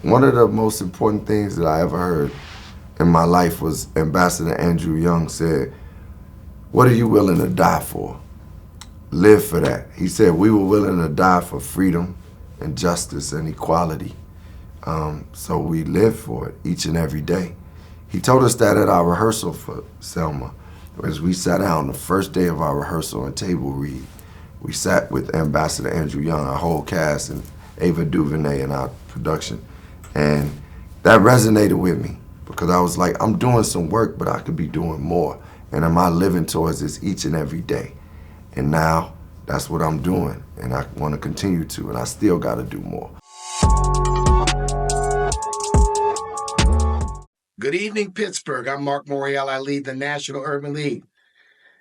One of the most important things that I ever heard in my life was Ambassador Andrew Young said, "What are you willing to die for? Live for that." He said, "We were willing to die for freedom and justice and equality." So we live for it each and every day. He told us that at our rehearsal for Selma. As we sat down the first day of our rehearsal and table read, we sat with Ambassador Andrew Young, our whole cast, and Ava DuVernay in our production. And that resonated with me because I was like, I'm doing some work, but I could be doing more. And am I living towards this each and every day? And now that's what I'm doing. And I want to continue to, and I still got to do more. Good evening, Pittsburgh. I'm Mark Morial. I lead the National Urban League.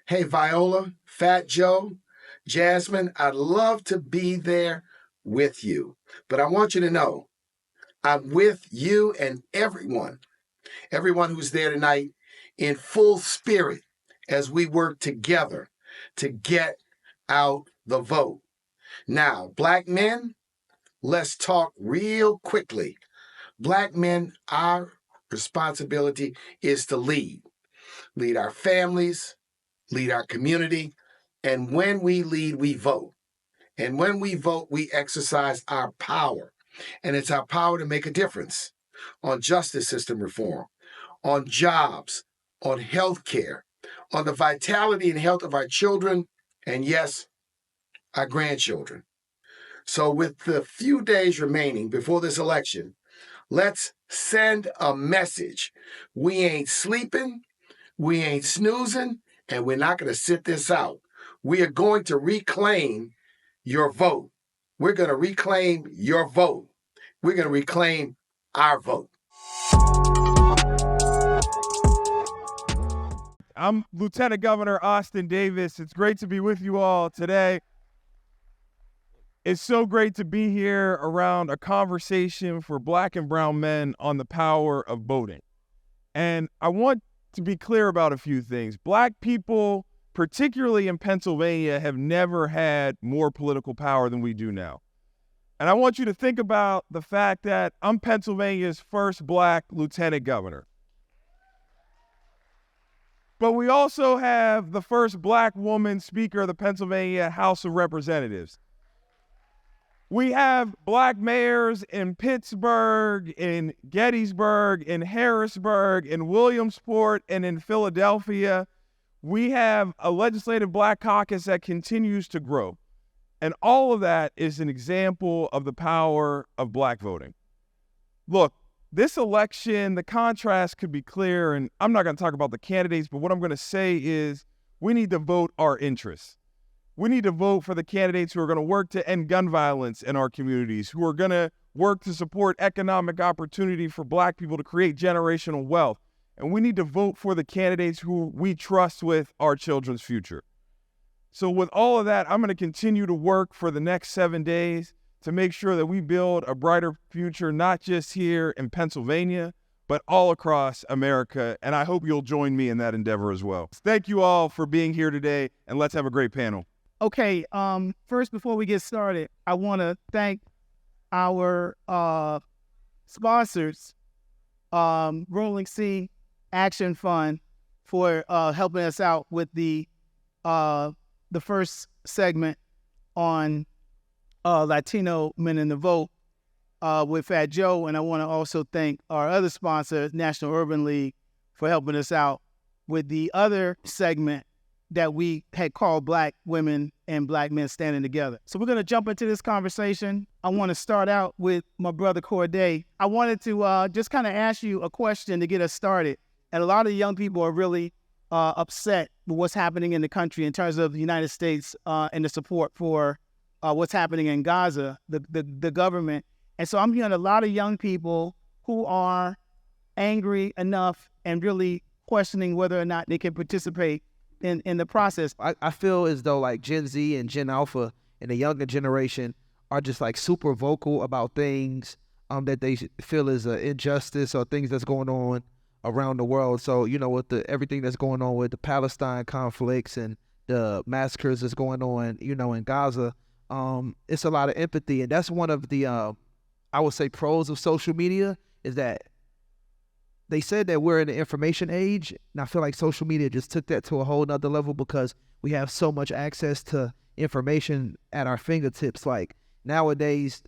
Hey, Viola, Fat Joe, Jasmine, I'd love to be there with you. But I want you to know, I'm with you and everyone who's there tonight in full spirit as we work together to get out the vote. Now, black men, let's talk real quickly. Black men, our responsibility is to lead our families, lead our community, and when we lead, we vote. And when we vote, we exercise our power. And it's our power to make a difference on justice system reform, on jobs, on health care, on the vitality and health of our children, and yes, our grandchildren. So with the few days remaining before this election, let's send a message. We ain't sleeping, we ain't snoozing, and we're not going to sit this out. We are going to reclaim your vote. We're going to reclaim your vote. We're going to reclaim our vote. I'm Lieutenant Governor Austin Davis. It's great to be with you all today. It's so great to be here around a conversation for black and brown men on the power of voting. And I want to be clear about a few things. Black people, particularly in Pennsylvania, have never had more political power than we do now. And I want you to think about the fact that I'm Pennsylvania's first black lieutenant governor. But we also have the first black woman speaker of the Pennsylvania House of Representatives. We have black mayors in Pittsburgh, in Gettysburg, in Harrisburg, in Williamsport, and in Philadelphia. We have a legislative black caucus that continues to grow. And all of that is an example of the power of black voting. Look, this election, the contrast could be clear, and I'm not going to talk about the candidates, but what I'm going to say is we need to vote our interests. We need to vote for the candidates who are going to work to end gun violence in our communities, who are going to work to support economic opportunity for black people to create generational wealth. And we need to vote for the candidates who we trust with our children's future. So with all of that, I'm going to continue to work for the next 7 days to make sure that we build a brighter future, not just here in Pennsylvania, but all across America. And I hope you'll join me in that endeavor as well. Thank you all for being here today, and let's have a great panel. Okay, first, before we get started, I want to thank our sponsors, Rolling Sea Action Fund, for helping us out with the first segment on Latino men in the vote with Fat Joe. And I want to also thank our other sponsor, National Urban League, for helping us out with the other segment that we had called Black Women and Black Men Standing Together. So we're going to jump into this conversation. I want to start out with my brother Cordae. I wanted to just kind of ask you a question to get us started. And a lot of young people are really upset with what's happening in the country in terms of the United States and the support for what's happening in Gaza, the government. And so I'm hearing a lot of young people who are angry enough and really questioning whether or not they can participate in the process. I feel as though like Gen Z and Gen Alpha and the younger generation are just like super vocal about things that they feel is an injustice or things that's going on around the world. So, you know, with everything that's going on with the Palestine conflicts and the massacres that's going on, you know, in Gaza, it's a lot of empathy. And that's one of the I would say, pros of social media is that they said that we're in the information age, and I feel like social media just took that to a whole nother level because we have so much access to information at our fingertips. Like nowadays,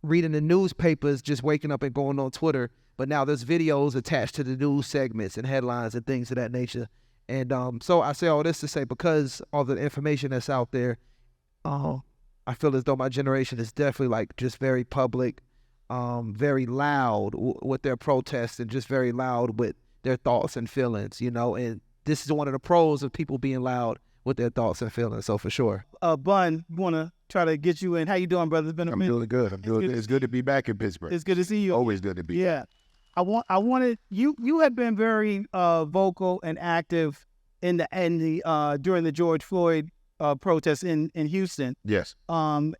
reading the newspapers, just waking up and going on Twitter, but now there's videos attached to the news segments and headlines and things of that nature. And so I say all this to say, because all the information that's out there, I feel as though my generation is definitely like just very public, very loud with their protests, and just very loud with their thoughts and feelings, you know. And this is one of the pros of people being loud with their thoughts and feelings. So for sure. Bun, want to try to get you in. How you doing, brother? It's been a minute. I'm doing good. It's good to be back in Pittsburgh. It's good to see you. Always good to be. Yeah. I wanted you had been very vocal and active in the during the George Floyd protests in Houston. Yes. One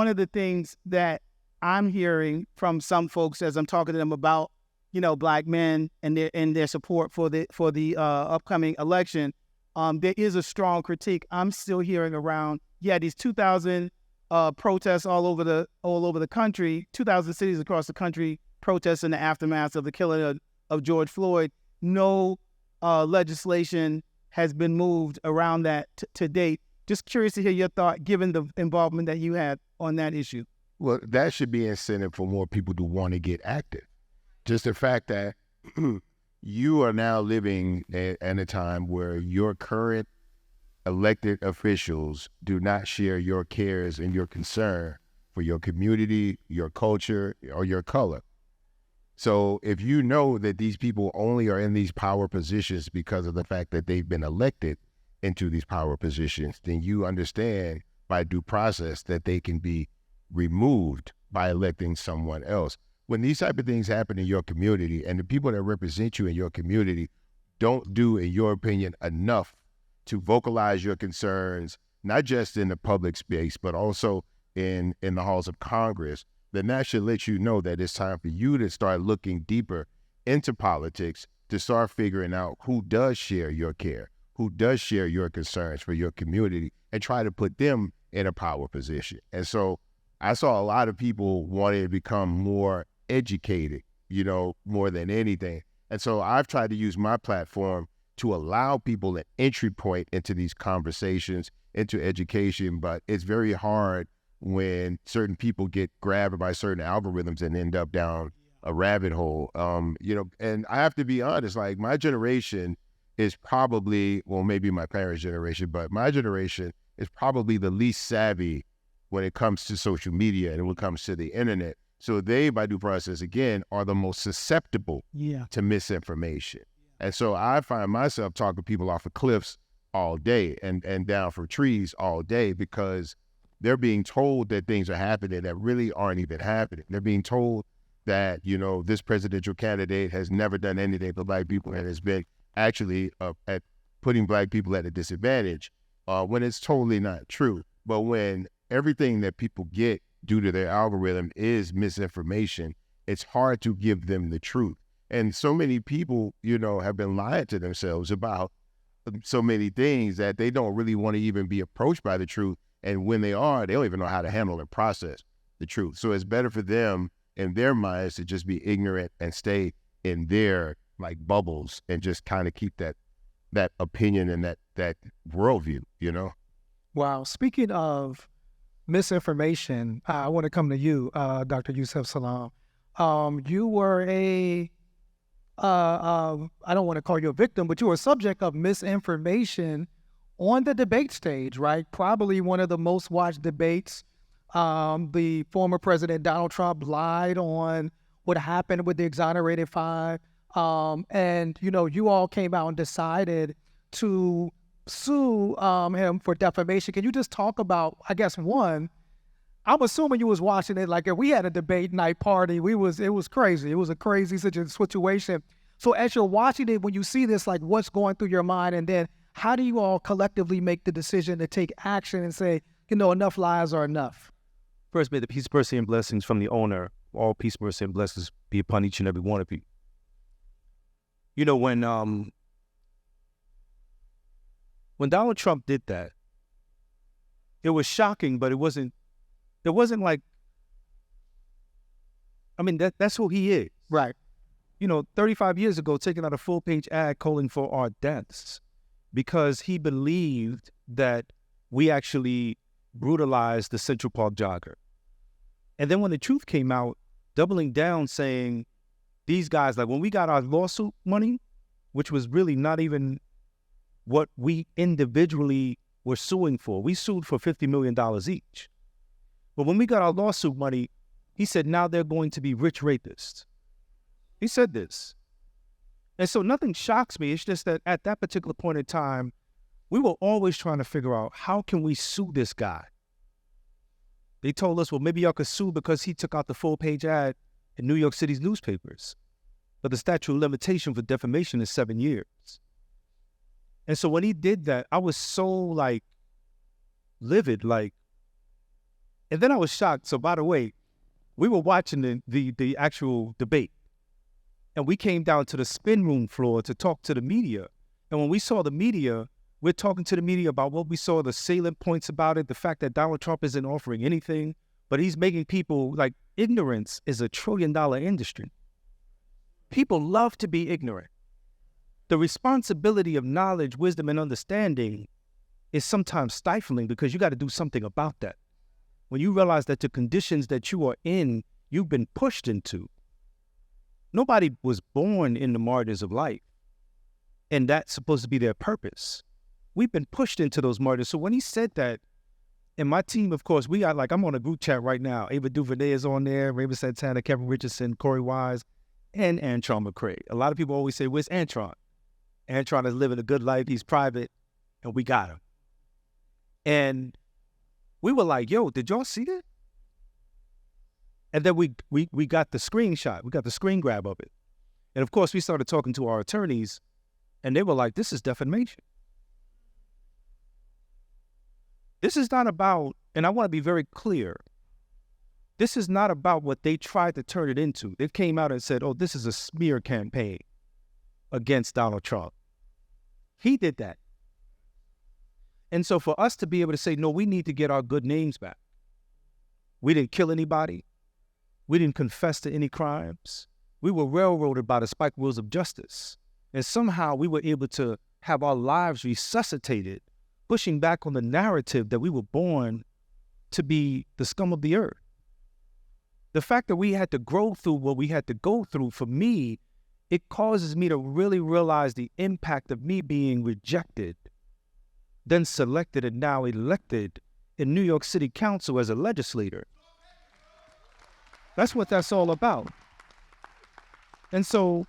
of the things that I'm hearing from some folks as I'm talking to them about, you know, black men and their support for the upcoming election, there is a strong critique I'm still hearing around. Yeah, these 2,000 protests all over the country, 2,000 cities across the country protests in the aftermath of the killing of George Floyd. No legislation has been moved around that to date. Just curious to hear your thought, given the involvement that you had on that issue. Well, that should be incentive for more people to want to get active. Just the fact that you are now living at a time where your current elected officials do not share your cares and your concern for your community, your culture, or your color. So if you know that these people only are in these power positions because of the fact that they've been elected into these power positions, then you understand by due process that they can be removed by electing someone else. When these type of things happen in your community and the people that represent you in your community don't do, in your opinion, enough to vocalize your concerns, not just in the public space, but also in the halls of Congress, then that should let you know that it's time for you to start looking deeper into politics, to start figuring out who does share your care, who does share your concerns for your community, and try to put them in a power position. And so I saw a lot of people wanting to become more educated, you know, more than anything. And so I've tried to use my platform to allow people an entry point into these conversations, into education, but it's very hard when certain people get grabbed by certain algorithms and end up down a rabbit hole. You know, and I have to be honest, like my generation is probably, well, maybe my parents' generation, but my generation is probably the least savvy when it comes to social media and when it comes to the internet. So they, by due process, again, are the most susceptible to misinformation. And so I find myself talking people off of cliffs all day and down from trees all day because they're being told that things are happening that really aren't even happening. They're being told that, you know, this presidential candidate has never done anything for black people and has been actually at putting black people at a disadvantage when it's totally not true. But when everything that people get due to their algorithm is misinformation, it's hard to give them the truth. And so many people, you know, have been lying to themselves about so many things that they don't really want to even be approached by the truth. And when they are, they don't even know how to handle and process the truth. So it's better for them in their minds to just be ignorant and stay in their like bubbles and just kind of keep that opinion and that worldview, you know? Wow. Speaking of misinformation, I want to come to you, Dr. Yusef Salaam. You were I don't want to call you a victim, but you were a subject of misinformation on the debate stage, right? Probably one of the most watched debates. The former President Donald Trump lied on what happened with the exonerated five. And, you know, you all came out and decided to sue him for defamation. Can you just talk about, I guess, one, I'm assuming you was watching it, like if we had a debate night party, it was crazy. It was a crazy situation. So as you're watching it, when you see this, like what's going through your mind, and then how do you all collectively make the decision to take action and say, you know, enough lies are enough? First, may the peace, mercy, and blessings from the owner, all peace, mercy, and blessings be upon each and every one of you. You know, when Donald Trump did that, it was shocking, but it wasn't like I mean, that's who he is. Right. 35 years ago, taking out a full-page ad calling for our deaths because he believed that we actually brutalized the Central Park jogger. And then when the truth came out, doubling down saying, these guys, like when we got our lawsuit money, which was really not even what we individually were suing for. We sued for $50 million each. But when we got our lawsuit money, he said, now they're going to be rich rapists. He said this. And so nothing shocks me. It's just that at that particular point in time, we were always trying to figure out, how can we sue this guy? They told us, well, maybe y'all could sue because he took out the full-page ad in New York City's newspapers. But the statute of limitation for defamation is 7 years. And so when he did that, I was so, livid, and then I was shocked. So, by the way, we were watching the actual debate, and we came down to the spin room floor to talk to the media. And when we saw the media, we're talking to the media about what we saw, the salient points about it, the fact that Donald Trump isn't offering anything, but he's making people, ignorance is a $1 trillion industry. People love to be ignorant. The responsibility of knowledge, wisdom, and understanding is sometimes stifling because you got to do something about that. When you realize that the conditions that you are in, you've been pushed into. Nobody was born in the margins of life, and that's supposed to be their purpose. We've been pushed into those margins. So when he said that, and my team, of course, we got I'm on a group chat right now. Ava DuVernay is on there, Raymond Santana, Kevin Richardson, Corey Wise, and Antron McCray. A lot of people always say, where's Antron? Antron is living a good life. He's private, and we got him. And we were like, yo, did y'all see that? And then we got the screenshot. We got the screen grab of it. And, of course, we started talking to our attorneys, and they were like, this is defamation. This is not about, and I want to be very clear, this is not about what they tried to turn it into. They came out and said, oh, this is a smear campaign against Donald Trump. He did that. And so for us to be able to say, no, we need to get our good names back. We didn't kill anybody. We didn't confess to any crimes. We were railroaded by the spike wheels of justice. And somehow we were able to have our lives resuscitated, pushing back on the narrative that we were born to be the scum of the earth. The fact that we had to grow through what we had to go through, for me, it causes me to really realize the impact of me being rejected, then selected and now elected in New York City Council as a legislator. That's what that's all about. And so,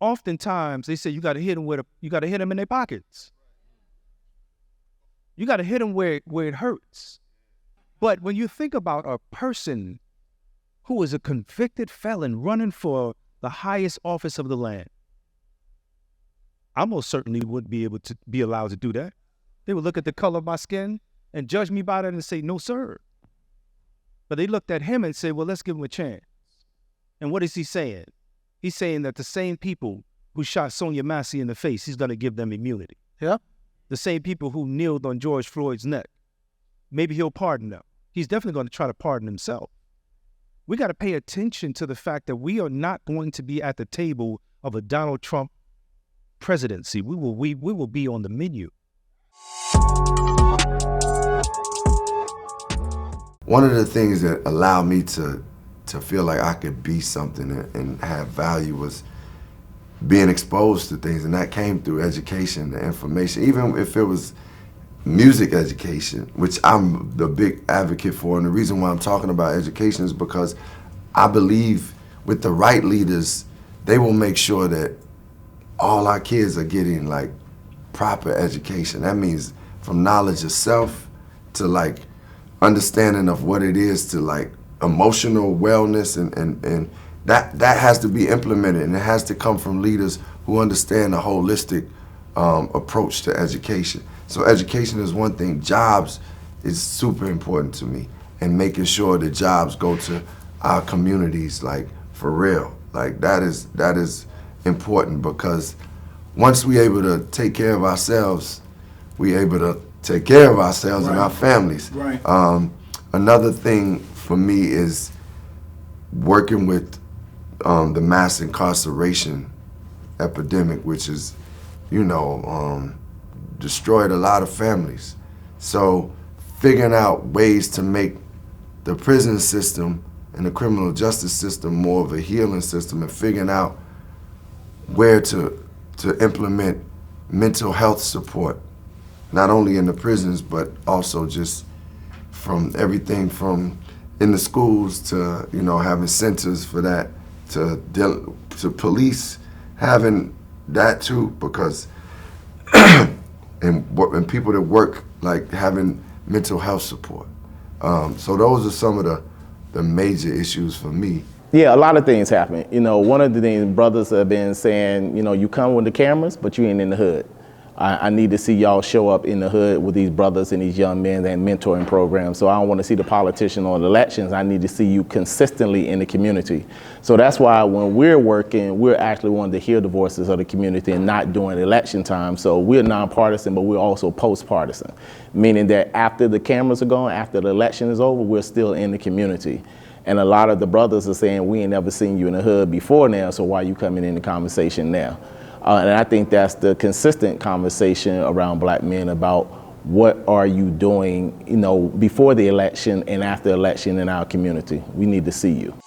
oftentimes they say you got to hit them in their pockets. You got to hit them where it hurts. But when you think about a person who is a convicted felon running for the highest office of the land, I most certainly wouldn't be able to be allowed to do that. They would look at the color of my skin and judge me by that and say, no, sir. But they looked at him and said, well, let's give him a chance. And what is he saying? He's saying that the same people who shot Sonia Massey in the face, he's going to give them immunity. Yeah. The same people who kneeled on George Floyd's neck, maybe he'll pardon them. He's definitely going to try to pardon himself. We got to pay attention to the fact that we are not going to be at the table of a Donald Trump presidency. We will be on the menu. One of the things that allowed me to feel like I could be something and have value was being exposed to things, and that came through education and information, even if it was music education, which I'm the big advocate for. And the reason why I'm talking about education is because I believe with the right leaders, they will make sure that all our kids are getting proper education. That means from knowledge of self to understanding of what it is to emotional wellness, and that has to be implemented, and it has to come from leaders who understand the holistic approach to education. So education is one thing. Jobs is super important to me, and making sure that jobs go to our communities for real. That is important, because once we able to take care of ourselves, we able to take care of ourselves and our families. Right. Another thing for me is working with the mass incarceration epidemic, which is, destroyed a lot of families. So figuring out ways to make the prison system and the criminal justice system more of a healing system, and figuring out where to implement mental health support, not only in the prisons, but also just from everything from in the schools to, having centers for that, to police having that too, because and people that work, like having mental health support. So those are some of the major issues for me. Yeah, a lot of things happen. One of the things brothers have been saying, you come with the cameras, but you ain't in the hood. I need to see y'all show up in the hood with these brothers and these young men and mentoring programs. So I don't want to see the politician on elections. I need to see you consistently in the community. So that's why when we're working, we're actually wanting to hear the voices of the community and not during election time. So we're nonpartisan, but we're also post-partisan, meaning that after the cameras are gone, after the election is over, we're still in the community. And a lot of the brothers are saying, we ain't never seen you in the hood before now, so why you coming in the conversation now? And I think that's the consistent conversation around black men about what are you doing, before the election and after election in our community. We need to see you.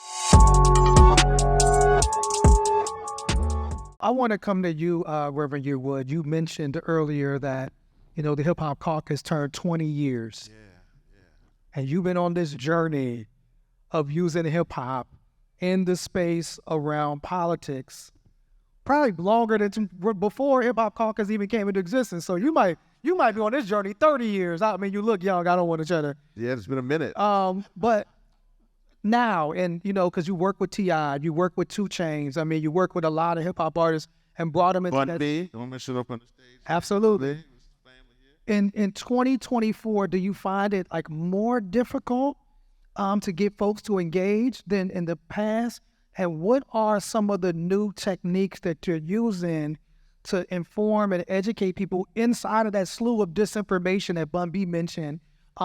I want to come to you, Reverend Yearwood. You mentioned earlier that, the Hip Hop Caucus turned 20 years. And you've been on this journey of using hip hop in the space around politics probably longer than before Hip Hop Caucus even came into existence. So you might be on this journey 30 years. I mean, you look young. I don't want to try to. Yeah, it's been a minute. But now, and because you work with T.I., you work with 2 Chainz. I mean, you work with a lot of hip hop artists and brought them into Bun that. B, don't mess it up on the stage. Absolutely. In 2024, do you find it like more difficult to get folks to engage than in the past? And what are some of the new techniques that you're using to inform and educate people inside of that slew of disinformation that Bun B mentioned,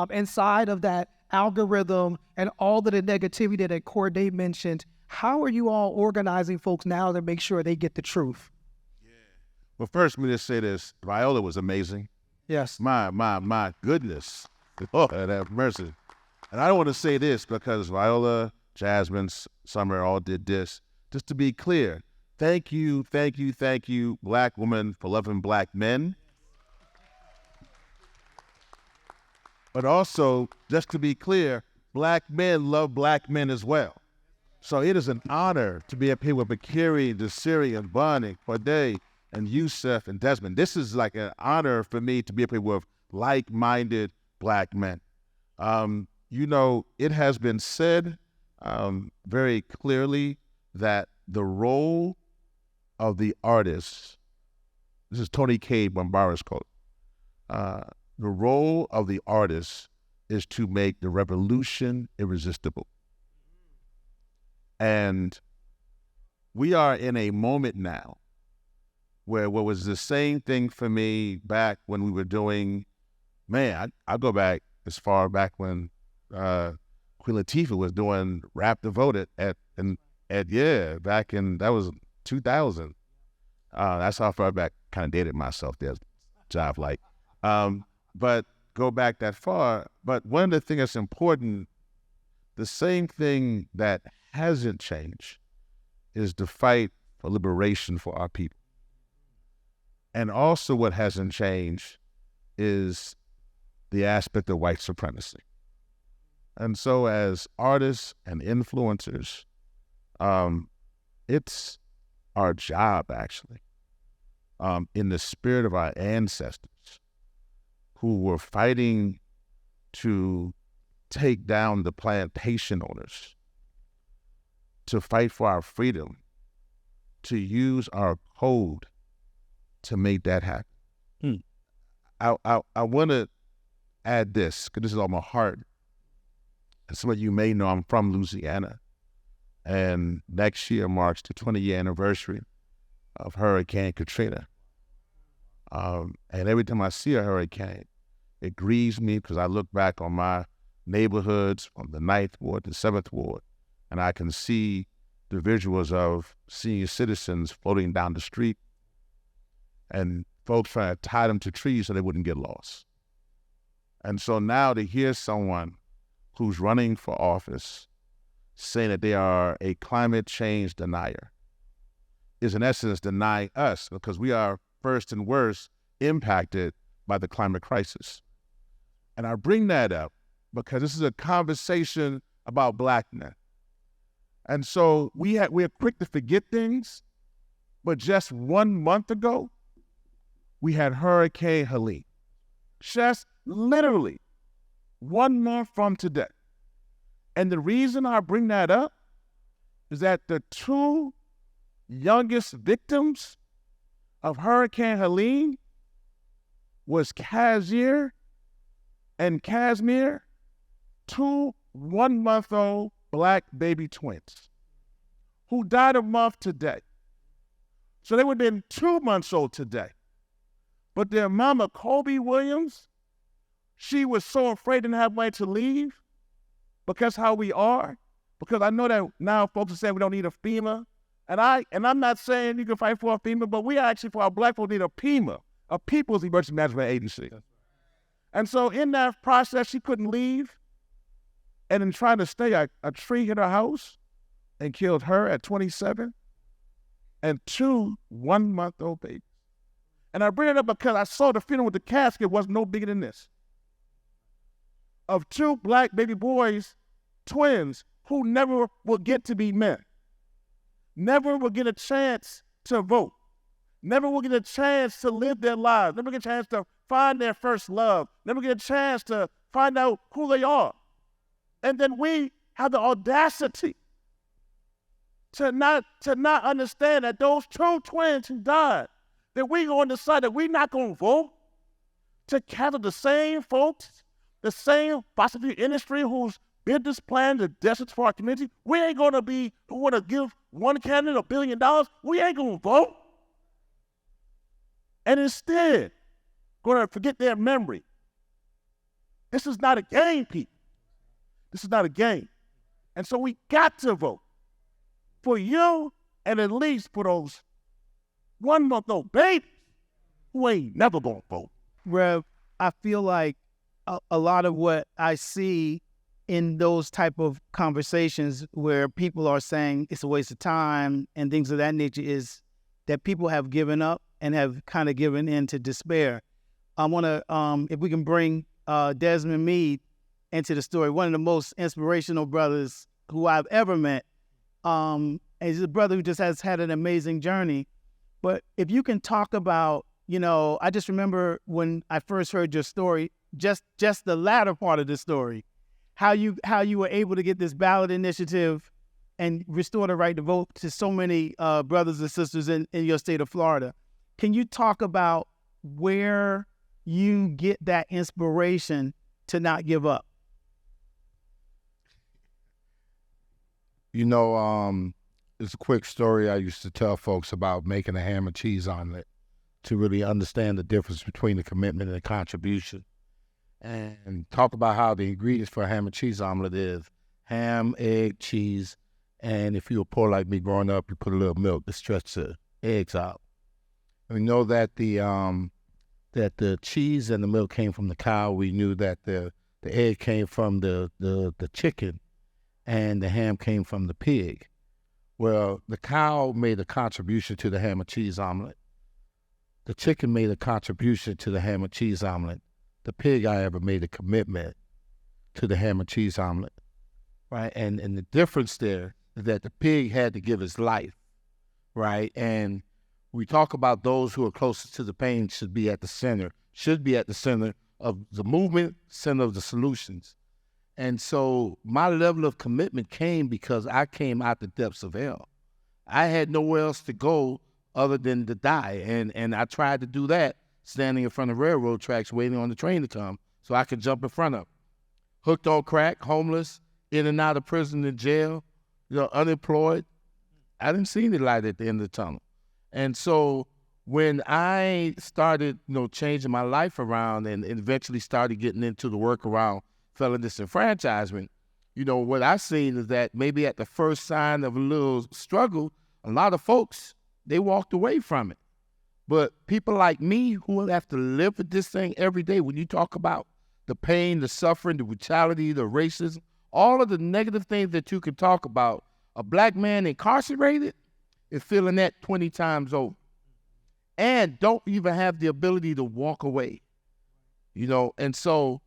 inside of that algorithm and all of the negativity that Cordae mentioned? How are you all organizing folks now to make sure they get the truth? Well, first, let me just say this. Viola was amazing. Yes. My goodness. Oh, have mercy. And I don't want to say this because Viola, Jasmine, Summer all did this. Just to be clear, thank you, black women, for loving black men. But also, just to be clear, black men love black men as well. So it is an honor to be up here with Bakari, Jasiri, and Bun, and Cordae, and Yusef, and Desmond. This is like an honor for me to be up here with like-minded black men. It has been said very clearly that the role of the artist, this is Tony K. Bambara's quote, the role of the artist is to make the revolution irresistible. And we are in a moment now where what was the same thing for me back when we were doing, I go back as far back when Queen Latifah was doing Rap Devoted back in, that was 2000. That's how far back, kind of dated myself there, job like. But go back that far. But one of the things that's important, the same thing that hasn't changed is the fight for liberation for our people. And also what hasn't changed is the aspect of white supremacy. And so as artists and influencers, it's our job, actually, in the spirit of our ancestors who were fighting to take down the plantation owners, to fight for our freedom, to use our code to make that happen. I want to add this, because this is on my heart. And some of you may know I'm from Louisiana, and next year marks the 20-year anniversary of Hurricane Katrina. And every time I see a hurricane, it grieves me because I look back on my neighborhoods from the 9th Ward to 7th Ward, and I can see the visuals of senior citizens floating down the street and folks trying to tie them to trees so they wouldn't get lost. And so now to hear someone who's running for office saying that they are a climate change denier is in essence denying us, because we are first and worst impacted by the climate crisis. And I bring that up because this is a conversation about Black men. And so we're quick to forget things, but just 1 month ago, we had Hurricane Helene. Just literally 1 month from today. And the reason I bring that up is that the two youngest victims of Hurricane Helene was Kazir and Kazmir, two 1-month-old Black baby twins who died a month today. So they would have been 2 months old today. But their mama, Kobe Williams, she was so afraid and didn't have money to leave because how we are. Because I know that now folks are saying we don't need a FEMA. And I'm not saying you can fight for a FEMA, but we actually, for our Black folks, need a PEMA, a People's Emergency Management Agency. And so in that process, she couldn't leave. And in trying to stay, a tree hit her house and killed her at 27 and two 1-month-old babies. And I bring it up because I saw the funeral with the casket was no bigger than this. Of two Black baby boys, twins, who never will get to be men. Never will get a chance to vote. Never will get a chance to live their lives. Never get a chance to find their first love. Never get a chance to find out who they are. And then we have the audacity to not understand that those two twins who died, that we going to decide that we're not going to vote to cancel the same folks, the same fossil fuel industry whose business plan, the deserts for our community. We ain't going to be who want to give one candidate $1 billion. We ain't going to vote. And instead, going to forget their memory. This is not a game, people. This is not a game. And so we got to vote for you and at least for those 1-month-old babies who ain't never going to vote. Rev, I feel like a lot of what I see in those type of conversations where people are saying it's a waste of time and things of that nature is that people have given up and have kind of given in to despair. I want to, if we can bring Desmond Meade into the story, one of the most inspirational brothers who I've ever met. And he's a brother who just has had an amazing journey. But if you can talk about, I just remember when I first heard your story, just the latter part of the story, how you were able to get this ballot initiative and restore the right to vote to so many brothers and sisters in your state of Florida. Can you talk about where you get that inspiration to not give up? It's a quick story I used to tell folks about making a ham and cheese omelet to really understand the difference between the commitment and the contribution. And talk about how the ingredients for a ham and cheese omelet is ham, egg, cheese, and if you were poor like me growing up, you put a little milk to stretch the eggs out. And we know that the cheese and the milk came from the cow. We knew that the egg came from the chicken, and the ham came from the pig. Well, the cow made a contribution to the ham and cheese omelet. The chicken made a contribution to the ham and cheese omelet. The pig, however, made a commitment to the ham and cheese omelet, right? And the difference there is that the pig had to give his life, right? And we talk about those who are closest to the pain should be at the center of the movement, center of the solutions. And so my level of commitment came because I came out the depths of hell. I had nowhere else to go other than to die. And I tried to do that standing in front of railroad tracks waiting on the train to come so I could jump in front of it. Hooked on crack, homeless, in and out of prison and jail, unemployed. I didn't see any light at the end of the tunnel. And so when I started, changing my life around and eventually started getting into the work around felon disenfranchisement, what I've seen is that maybe at the first sign of a little struggle, a lot of folks, they walked away from it. But people like me who have to live with this thing every day, when you talk about the pain, the suffering, the brutality, the racism, all of the negative things that you can talk about, a black man incarcerated is feeling that 20 times over. And don't even have the ability to walk away, And so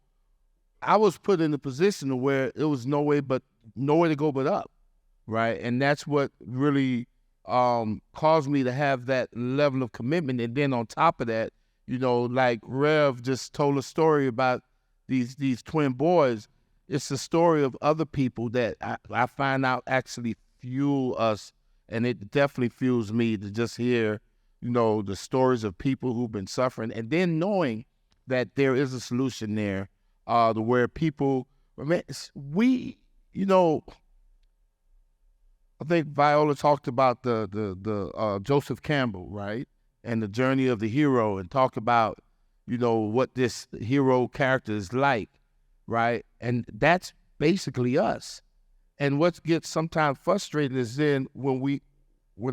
I was put in a position where it was nowhere to go but up, right? And that's what really caused me to have that level of commitment. And then on top of that, like Rev just told a story about these twin boys. It's a story of other people that I find out actually fuel us, and it definitely fuels me to just hear, the stories of people who've been suffering, and then knowing that there is a solution there, to where people, I think Viola talked about the Joseph Campbell, right, and the journey of the hero, and talk about, what this hero character is like, right, and that's basically us. And what gets sometimes frustrating is then when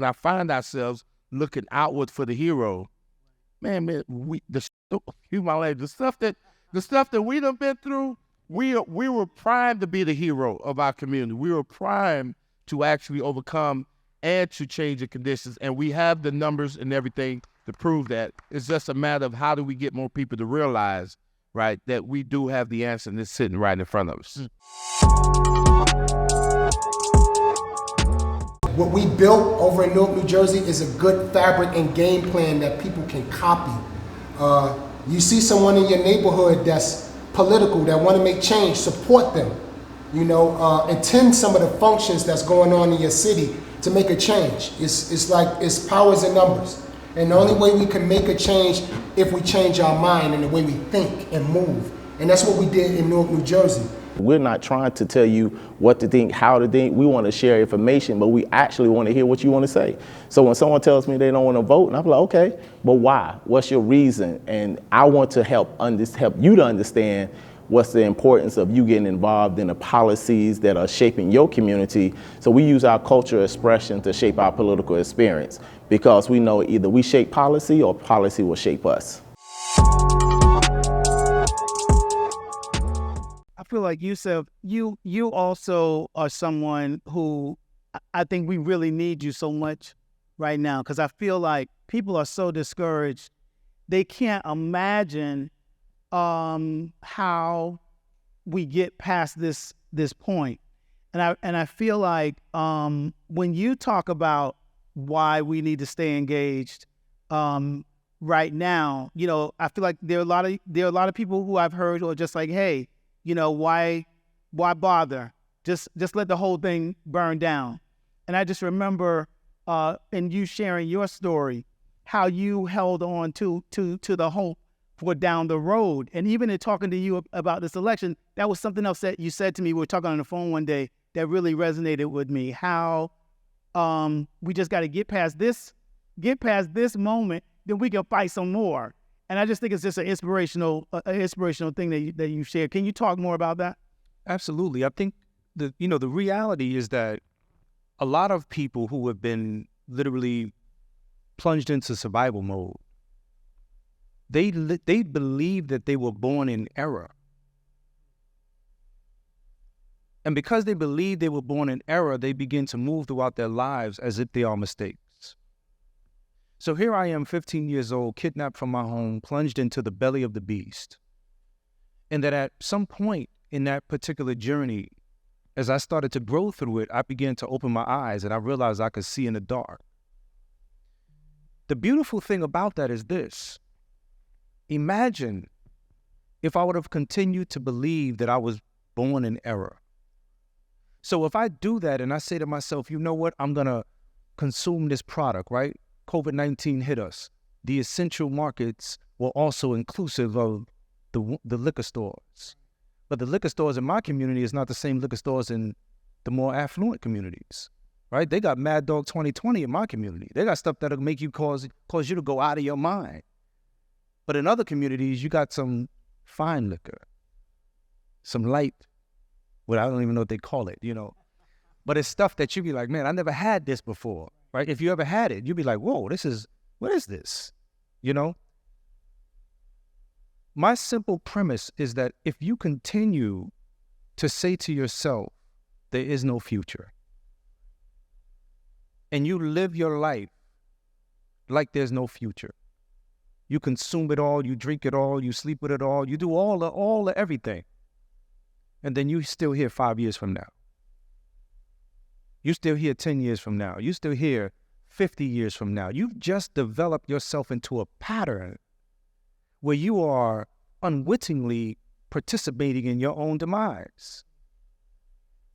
I find ourselves looking outward for the hero, the stuff that we done been through, we were primed to be the hero of our community. We were primed to actually overcome and to change the conditions, and we have the numbers and everything to prove that. It's just a matter of how do we get more people to realize, right, that we do have the answer, and it's sitting right in front of us. What we built over in Newark, New Jersey is a good fabric and game plan that people can copy. You see someone in your neighborhood that's political, that want to make change, support them. Attend some of the functions that's going on in your city to make a change. It's powers in numbers. And the only way we can make a change if we change our mind and the way we think and move. And that's what we did in Newark, New Jersey. We're not trying to tell you what to think, how to think. We want to share information, but we actually want to hear what you want to say. So when someone tells me they don't want to vote, and I'm like, okay, but why? What's your reason? And I want to help you to understand what's the importance of you getting involved in the policies that are shaping your community. So we use our cultural expression to shape our political experience, because we know either we shape policy or policy will shape us. I feel like Yusef, you also are someone who I think we really need you so much right now, because I feel like people are so discouraged. They can't imagine how we get past this point. And I feel like when you talk about why we need to stay engaged right now, I feel like there are a lot of people who I've heard who are just like, hey, why bother? Just let the whole thing burn down. And I just remember in you sharing your story, how you held on to the hope for down the road. And even in talking to you about this election, that was something else that you said to me. We were talking on the phone one day that really resonated with me. How we just got to get past this moment, then we can fight some more. And I just think it's just an inspirational thing that you shared. Can you talk more about that? Absolutely. I think the reality is that a lot of people who have been literally plunged into survival mode, they believe that they were born in error. And because they believe they were born in error, they begin to move throughout their lives as if they are mistakes. So here I am, 15 years old, kidnapped from my home, plunged into the belly of the beast. And that at some point in that particular journey, as I started to grow through it, I began to open my eyes and I realized I could see in the dark. The beautiful thing about that is this. Imagine if I would have continued to believe that I was born in error. So if I do that and I say to myself, you know what, I'm going to consume this product, right? COVID-19 hit us. The essential markets were also inclusive of the liquor stores. But the liquor stores in my community is not the same liquor stores in the more affluent communities, right? They got Mad Dog 2020 in my community. They got stuff that'll make you cause you to go out of your mind. But in other communities, you got some fine liquor, some light Well, I don't even know what they call it, But it's stuff that you be like, man, I never had this before, right? If you ever had it, you'd be like, whoa, what is this? My simple premise is that if you continue to say to yourself, there is no future, and you live your life like there's no future, you consume it all, you drink it all, you sleep with it all, you do all the everything, and then you still here 5 years from now. You still here 10 years from now. You still here 50 years from now. You've just developed yourself into a pattern where you are unwittingly participating in your own demise.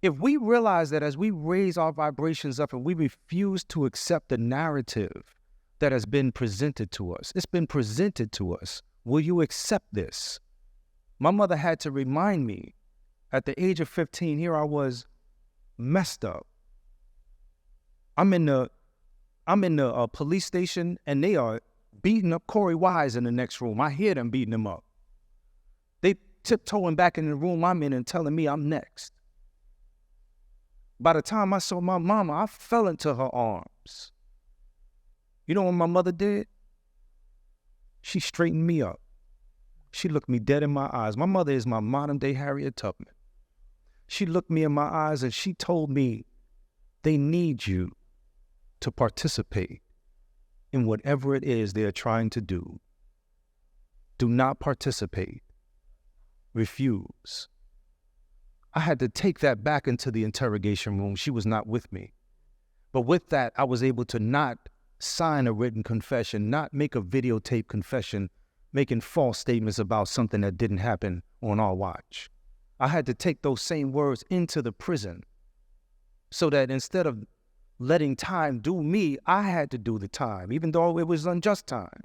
If we realize that as we raise our vibrations up and we refuse to accept the narrative that has been presented to us, it's been presented to us, will you accept this? My mother had to remind me at the age of 15, here I was messed up. I'm in the police station and they are beating up Corey Wise in the next room. I hear them beating him up. They tiptoeing back in the room I'm in and telling me I'm next. By the time I saw my mama, I fell into her arms. You know what my mother did? She straightened me up. She looked me dead in my eyes. My mother is my modern day Harriet Tubman. She looked me in my eyes and she told me, they need you to participate in whatever it is they are trying to do. Do not participate. Refuse. I had to take that back into the interrogation room. She was not with me. But with that, I was able to not sign a written confession, not make a videotape confession, making false statements about something that didn't happen on our watch. I had to take those same words into the prison so that instead of letting time do me, I had to do the time, even though it was unjust time.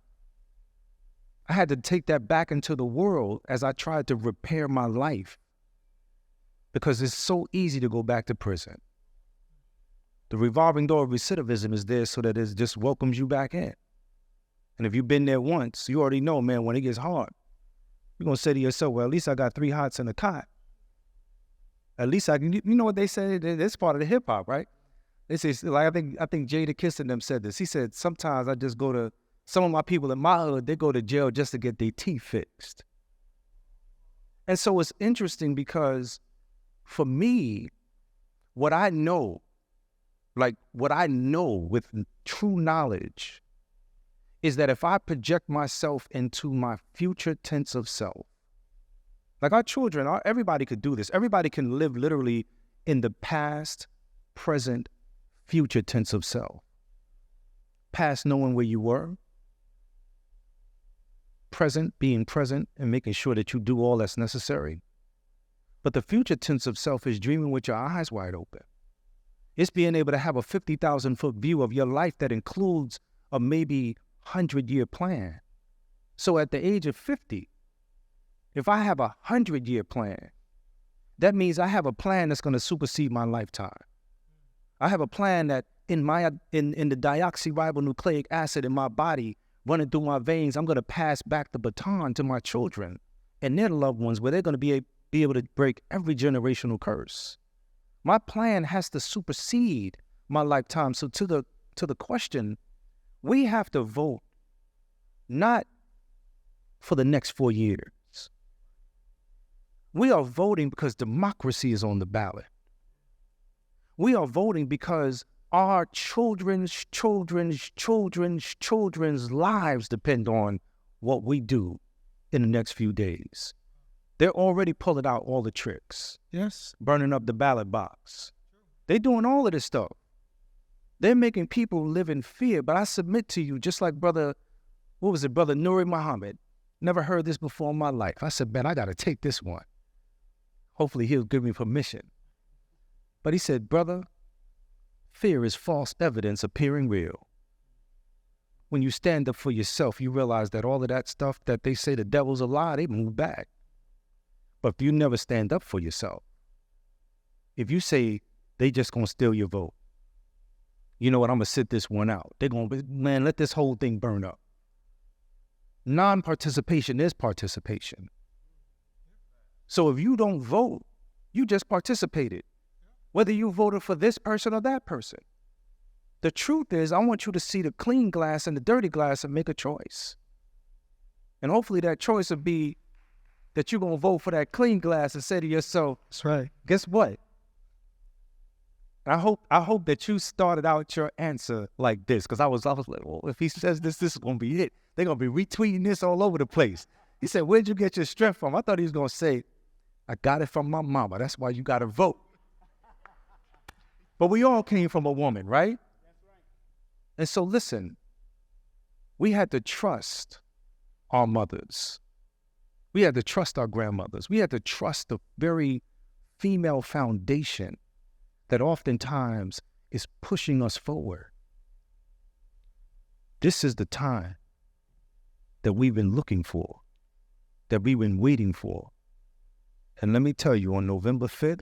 I had to take that back into the world as I tried to repair my life, because it's so easy to go back to prison. The revolving door of recidivism is there so that it just welcomes you back in. And if you've been there once, you already know, man, when it gets hard, you're going to say to yourself, well, at least I got 3 hots in a cot. At least I can, you know what they say? That's part of the hip hop, right? They say, like, I think Jada Kiss and them said this. He said, sometimes I just go to, some of my people in my hood, they go to jail just to get their teeth fixed. And so it's interesting because for me, what I know with true knowledge is that if I project myself into my future tense of self, like our children, everybody could do this. Everybody can live literally in the past, present, future tense of self. Past, knowing where you were. Present, being present and making sure that you do all that's necessary. But the future tense of self is dreaming with your eyes wide open. It's being able to have a 50,000-foot view of your life that includes a maybe 100-year plan. So at the age of 50, if I have a 100-year plan, that means I have a plan that's going to supersede my lifetime. I have a plan that in the deoxyribonucleic acid in my body running through my veins, I'm going to pass back the baton to my children and their loved ones, where they're going to be able to break every generational curse. My plan has to supersede my lifetime. So to the question, we have to vote not for the next 4 years. We are voting because democracy is on the ballot. We are voting because our children's lives depend on what we do in the next few days. They're already pulling out all the tricks. Yes. Burning up the ballot box. They're doing all of this stuff. They're making people live in fear. But I submit to you, just like Brother Nuri Muhammad, never heard this before in my life. I said, man, I got to take this one. Hopefully he'll give me permission. But he said, brother, fear is false evidence appearing real. When you stand up for yourself, you realize that all of that stuff that they say the devil's a lie, they move back. But if you never stand up for yourself, if you say they just gonna steal your vote, you know what, I'm gonna sit this one out. They're gonna, man, let this whole thing burn up. Non-participation is participation. So if you don't vote, You just participated, whether you voted for this person or that person. The truth is, I want you to see the clean glass and the dirty glass and make a choice. And hopefully that choice will be that you're going to vote for that clean glass and say to yourself, That's right. guess what? I hope that you started out your answer like this, because I was like, well, if he says this is going to be it. They're going to be retweeting this all over the place. He said, where'd you get your strength from? I thought he was going to say, I got it from my mama. That's why you got to vote. But we all came from a woman, right? And so listen, we had to trust our mothers. We had to trust our grandmothers. We had to trust the very female foundation that oftentimes is pushing us forward. This is the time that we've been looking for, that we've been waiting for. And let me tell you, on November 5th,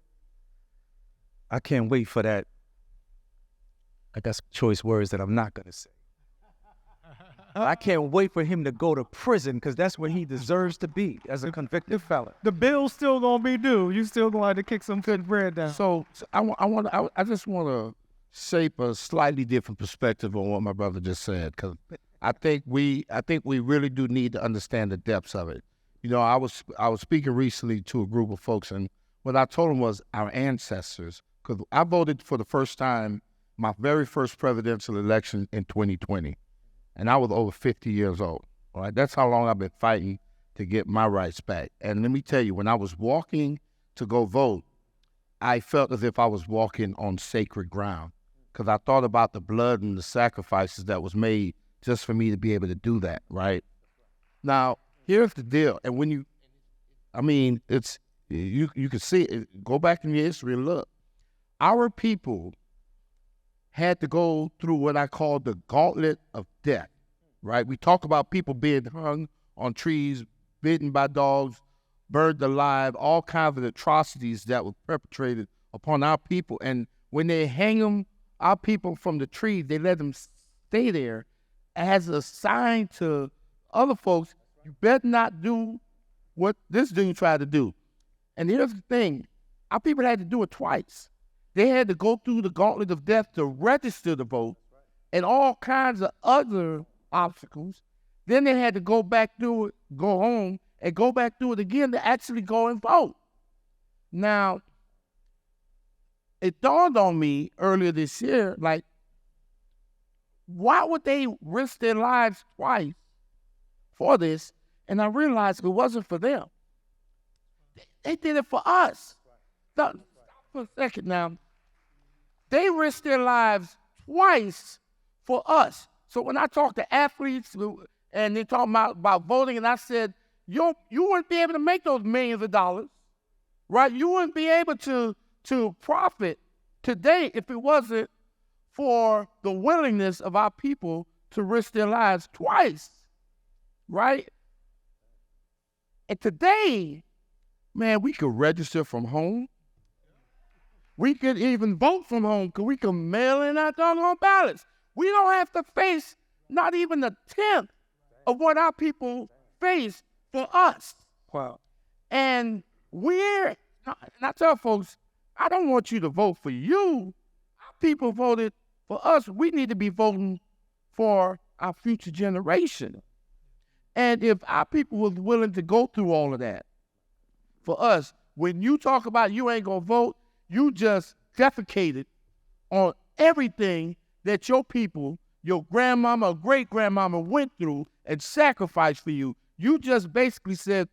I can't wait for that. I got some choice words that I'm not going to say. I can't wait for him to go to prison, because that's where he deserves to be as a convicted felon. The bill's still gonna be due. You still gonna have to kick some good bread down. So I just want to shape a slightly different perspective on what my brother just said, because I think we really do need to understand the depths of it. You know, I was speaking recently to a group of folks, and what I told them was our ancestors, because I voted for the first time, my very first presidential election in 2020, and I was over 50 years old. All right, that's how long I've been fighting to get my rights back. And let me tell you, when I was walking to go vote, I felt as if I was walking on sacred ground, because I thought about the blood and the sacrifices that was made just for me to be able to do that, right? Now, here's the deal. And when you can see it. Go back in your history and look. Our people had to go through what I call the gauntlet of death, right? We talk about people being hung on trees, bitten by dogs, burned alive, all kinds of atrocities that were perpetrated upon our people. And when they hang them, our people from the tree, they let them stay there as a sign to other folks, you better not do what this dude tried to do. And here's the thing, our people had to do it twice. They had to go through the gauntlet of death to register the vote and all kinds of other obstacles. Then they had to go back through it, go home, and go back through it again to actually go and vote. Now, it dawned on me earlier this year, like, why would they risk their lives twice for this? And I realized it wasn't for them. They did it for us. Stop for a second now. They risked their lives twice for us. So when I talk to athletes and they talk about voting, and I said, you wouldn't be able to make those millions of dollars, right? You wouldn't be able to profit today if it wasn't for the willingness of our people to risk their lives twice, right? And today, man, we could register from home. We could even vote from home, because we can mail in our doggone ballots. We don't have to face not even a tenth of what our people face for us. Wow. And I tell folks, I don't want you to vote for you. Our people voted for us. We need to be voting for our future generation. And if our people was willing to go through all of that for us, when you talk about you ain't gonna vote, you just defecated on everything that your people, your grandmama or great-grandmama went through and sacrificed for you. You just basically said,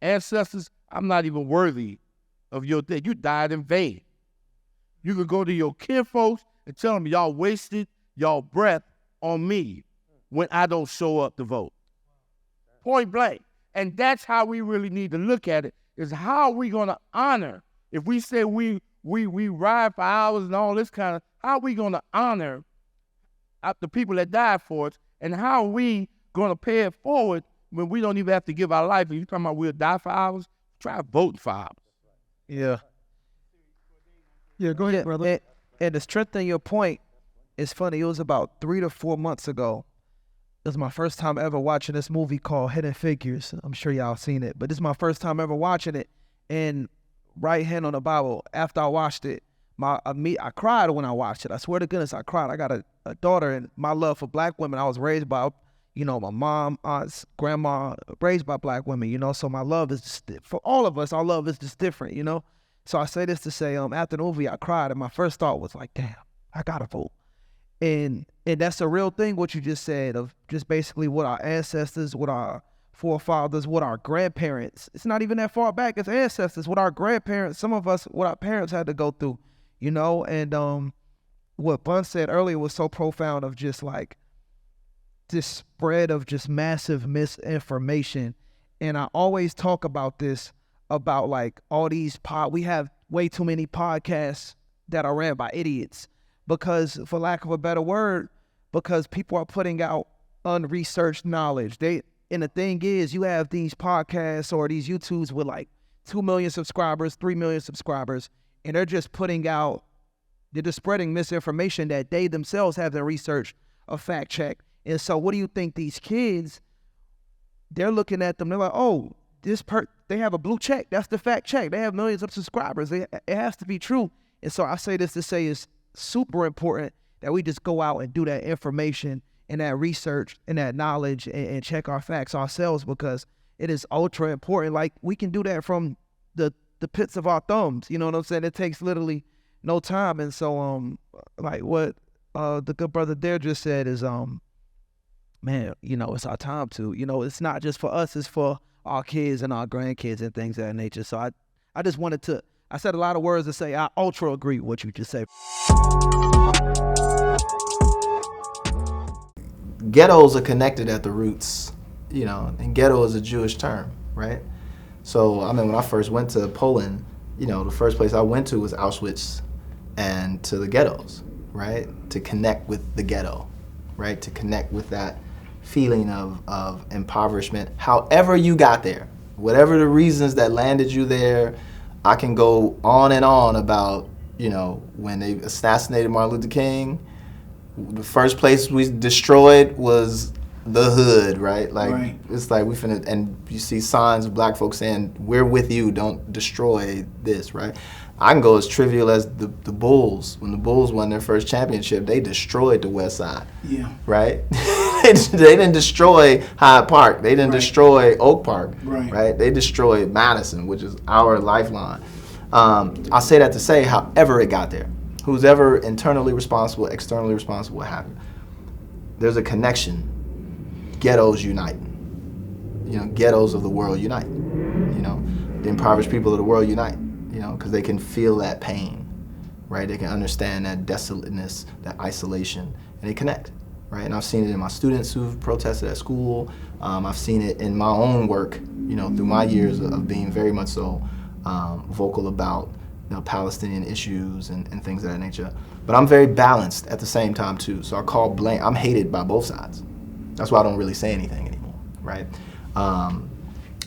ancestors, I'm not even worthy of your death. You died in vain. You could go to your kinfolks and tell them y'all wasted y'all breath on me when I don't show up to vote. Point blank. And that's how we really need to look at it, is how are we going to honor. If we say we ride for hours and all this kind of, how are we going to honor the people that died for us, and how are we going to pay it forward when we don't even have to give our life? And you talking about we'll die for hours? Try voting for hours. Yeah. Yeah, go ahead, brother. And to strengthen your point, it's funny, it was about 3 to 4 months ago. It was my first time ever watching this movie called Hidden Figures. I'm sure y'all seen it, but this is my first time ever watching it. And right hand on the Bible. After I watched it, I cried when I watched it. I swear to goodness, I cried. I got a daughter, and my love for black women, I was raised by, you know, my mom, aunts, grandma, raised by black women, you know, so my love is just, for all of us, our love is just different, you know? So I say this to say, after the movie, I cried, and my first thought was like, damn, I gotta vote. And that's a real thing, what you just said, of just basically what our ancestors, what our forefathers, what our grandparents, it's not even that far back as ancestors, what our grandparents, some of us, what our parents had to go through, you know? And what Bun said earlier was so profound, of just like this spread of just massive misinformation. And I always talk about this, about like all these we have way too many podcasts that are ran by idiots, because, for lack of a better word, because people are putting out unresearched knowledge. And the thing is, you have these podcasts or these YouTubes with like 2 million subscribers, 3 million subscribers, and they're just spreading misinformation that they themselves haven't researched or fact checked. And so what do you think these kids, they're looking at them, they're like, oh, they have a blue check. That's the fact check. They have millions of subscribers. It has to be true. And so I say this to say it's super important that we just go out and do that information and that research and that knowledge and check our facts ourselves, because it is ultra important. Like, we can do that from the pits of our thumbs. You know what I'm saying? It takes literally no time. And so, like what the good brother there just said is, man, you know, it's our time to, you know, it's not just for us, it's for our kids and our grandkids and things of that nature. So I just wanted to, I said a lot of words to say I ultra agree with what you just said. Ghettos are connected at the roots, you know, and ghetto is a Jewish term, right? So, I mean, when I first went to Poland, you know, the first place I went to was Auschwitz and to the ghettos, right? To connect with the ghetto, right? To connect with that feeling of impoverishment. However you got there, whatever the reasons that landed you there, I can go on and on about, you know, when they assassinated Martin Luther King, the first place we destroyed was the hood, right? Like, right. It's like we finna, and you see signs of black folks saying, we're with you, don't destroy this, right? I can go as trivial as the Bulls. When the Bulls won their first championship, they destroyed the West Side, yeah, right? They didn't destroy Hyde Park. They didn't destroy Oak Park, right? They destroyed Madison, which is our lifeline. I say that to say, however it got there, who's ever internally responsible, externally responsible, what have you, there's a connection. Ghettos unite. You know, ghettos of the world unite. You know, the impoverished people of the world unite. You know, because they can feel that pain, right? They can understand that desolateness, that isolation, and they connect, right? And I've seen it in my students who've protested at school. I've seen it in my own work, you know, through my years of being very much so vocal about, you know, Palestinian issues and things of that nature. But I'm very balanced at the same time too. So I call blame. I'm hated by both sides. That's why I don't really say anything anymore, right?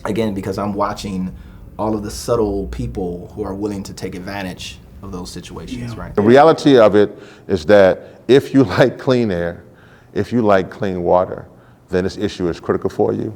Again, because I'm watching all of the subtle people who are willing to take advantage of those situations, right? The reality of it is that if you like clean air, if you like clean water, then this issue is critical for you.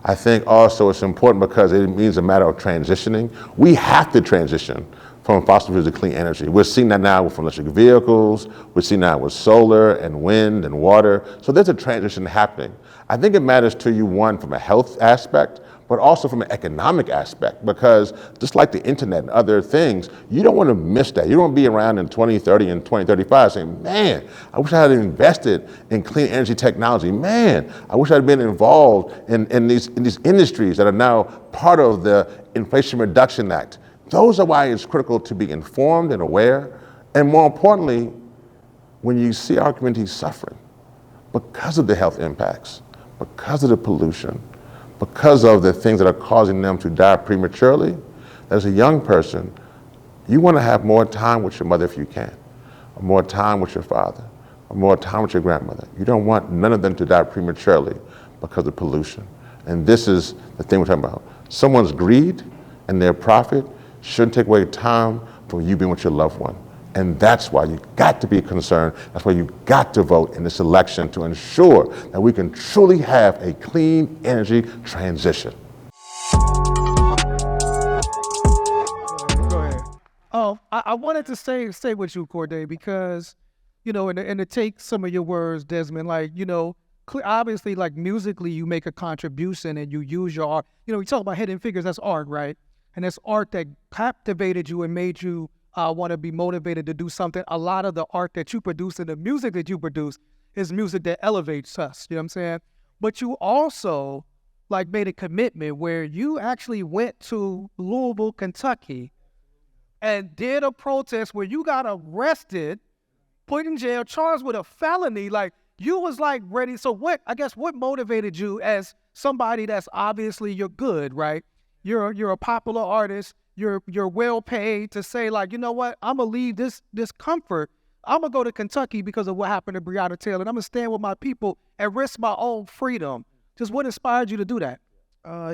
I think also it's important because it means a matter of transitioning. We have to transition from fossil fuels to clean energy. We're seeing that now with electric vehicles, we're seeing that with solar and wind and water. So there's a transition happening. I think it matters to you, one, from a health aspect, but also from an economic aspect, because just like the internet and other things, you don't want to miss that. You don't want to be around in 2030 and 2035 saying, man, I wish I had invested in clean energy technology. Man, I wish I'd been involved in these industries that are now part of the Inflation Reduction Act. Those are why it's critical to be informed and aware. And more importantly, when you see our community suffering because of the health impacts, because of the pollution, because of the things that are causing them to die prematurely, as a young person, you want to have more time with your mother if you can, or more time with your father, or more time with your grandmother. You don't want none of them to die prematurely because of pollution. And this is the thing we're talking about. Someone's greed and their profit shouldn't take away time from you being with your loved one. And that's why you got to be concerned. That's why you got to vote in this election to ensure that we can truly have a clean energy transition. Go I wanted to stay with you, Cordae, because, you know, and to take some of your words, Desmond, like, you know, obviously, like, musically, you make a contribution and you use your art. You know, we talk about Hidden Figures, that's art, right? And that's art that captivated you and made you want to be motivated to do something. A lot of the art that you produce and the music that you produce is music that elevates us, you know what I'm saying? But you also, like, made a commitment where you actually went to Louisville, Kentucky, and did a protest where you got arrested, put in jail, charged with a felony. Like, you was like ready. So what motivated you as somebody that's obviously you're good, right? You're a popular artist. You're well paid to say, like, you know what? I'm gonna leave this comfort. I'm gonna go to Kentucky because of what happened to Breonna Taylor, and I'm gonna stand with my people and risk my own freedom. Just what inspired you to do that?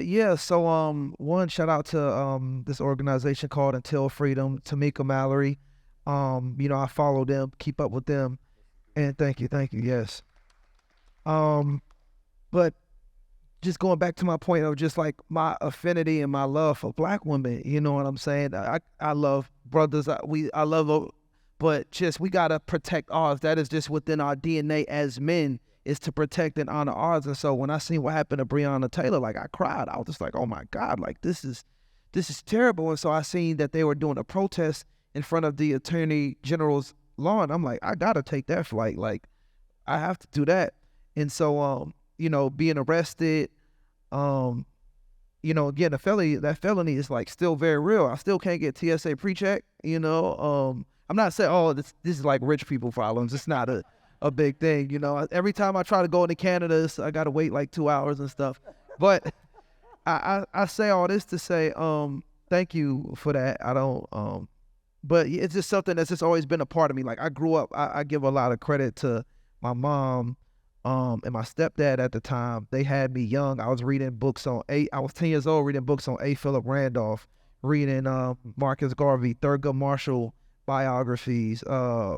Yeah, so one shout out to this organization called Until Freedom, Tamika Mallory. You know, I follow them, keep up with them, and thank you, yes. But just going back to my point of just like my affinity and my love for Black women, you know what I'm saying? I love brothers, I love, but just we gotta protect ours. That is just within our DNA as men, is to protect and honor ours. And so when I seen what happened to Breonna Taylor, like, I cried. I was just like, oh my God, like, this is terrible. And so I seen that they were doing a protest in front of the Attorney General's lawn. I'm like, I gotta take that flight. Like, I have to do that. And so, you know, being arrested, you know, again, that felony is like still very real. I still can't get TSA pre-check, you know. I'm not saying, oh, this is like rich people problems. It's not a big thing, you know. Every time I try to go into Canada, I gotta wait like 2 hours and stuff. But I say all this to say, thank you for that. I don't, but it's just something that's just always been a part of me. Like, I grew up, I give a lot of credit to my mom, and my stepdad at the time. They had me young. I was reading books I was 10 years old reading books on A. Philip Randolph, reading Marcus Garvey, Thurgood Marshall biographies,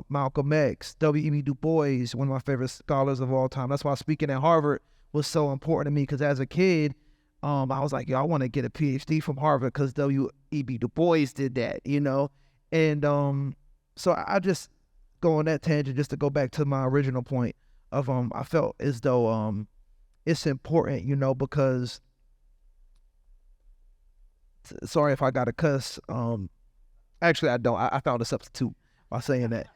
Malcolm X, W.E.B. Du Bois, one of my favorite scholars of all time. That's why speaking at Harvard was so important to me, because as a kid, I was like, yo, I want to get a PhD from Harvard because W.E.B. Du Bois did that, you know? And so I just go on that tangent just to go back to my original point of I felt as though it's important, you know, because sorry if I got to cuss. Actually, I don't. I found a substitute by saying that.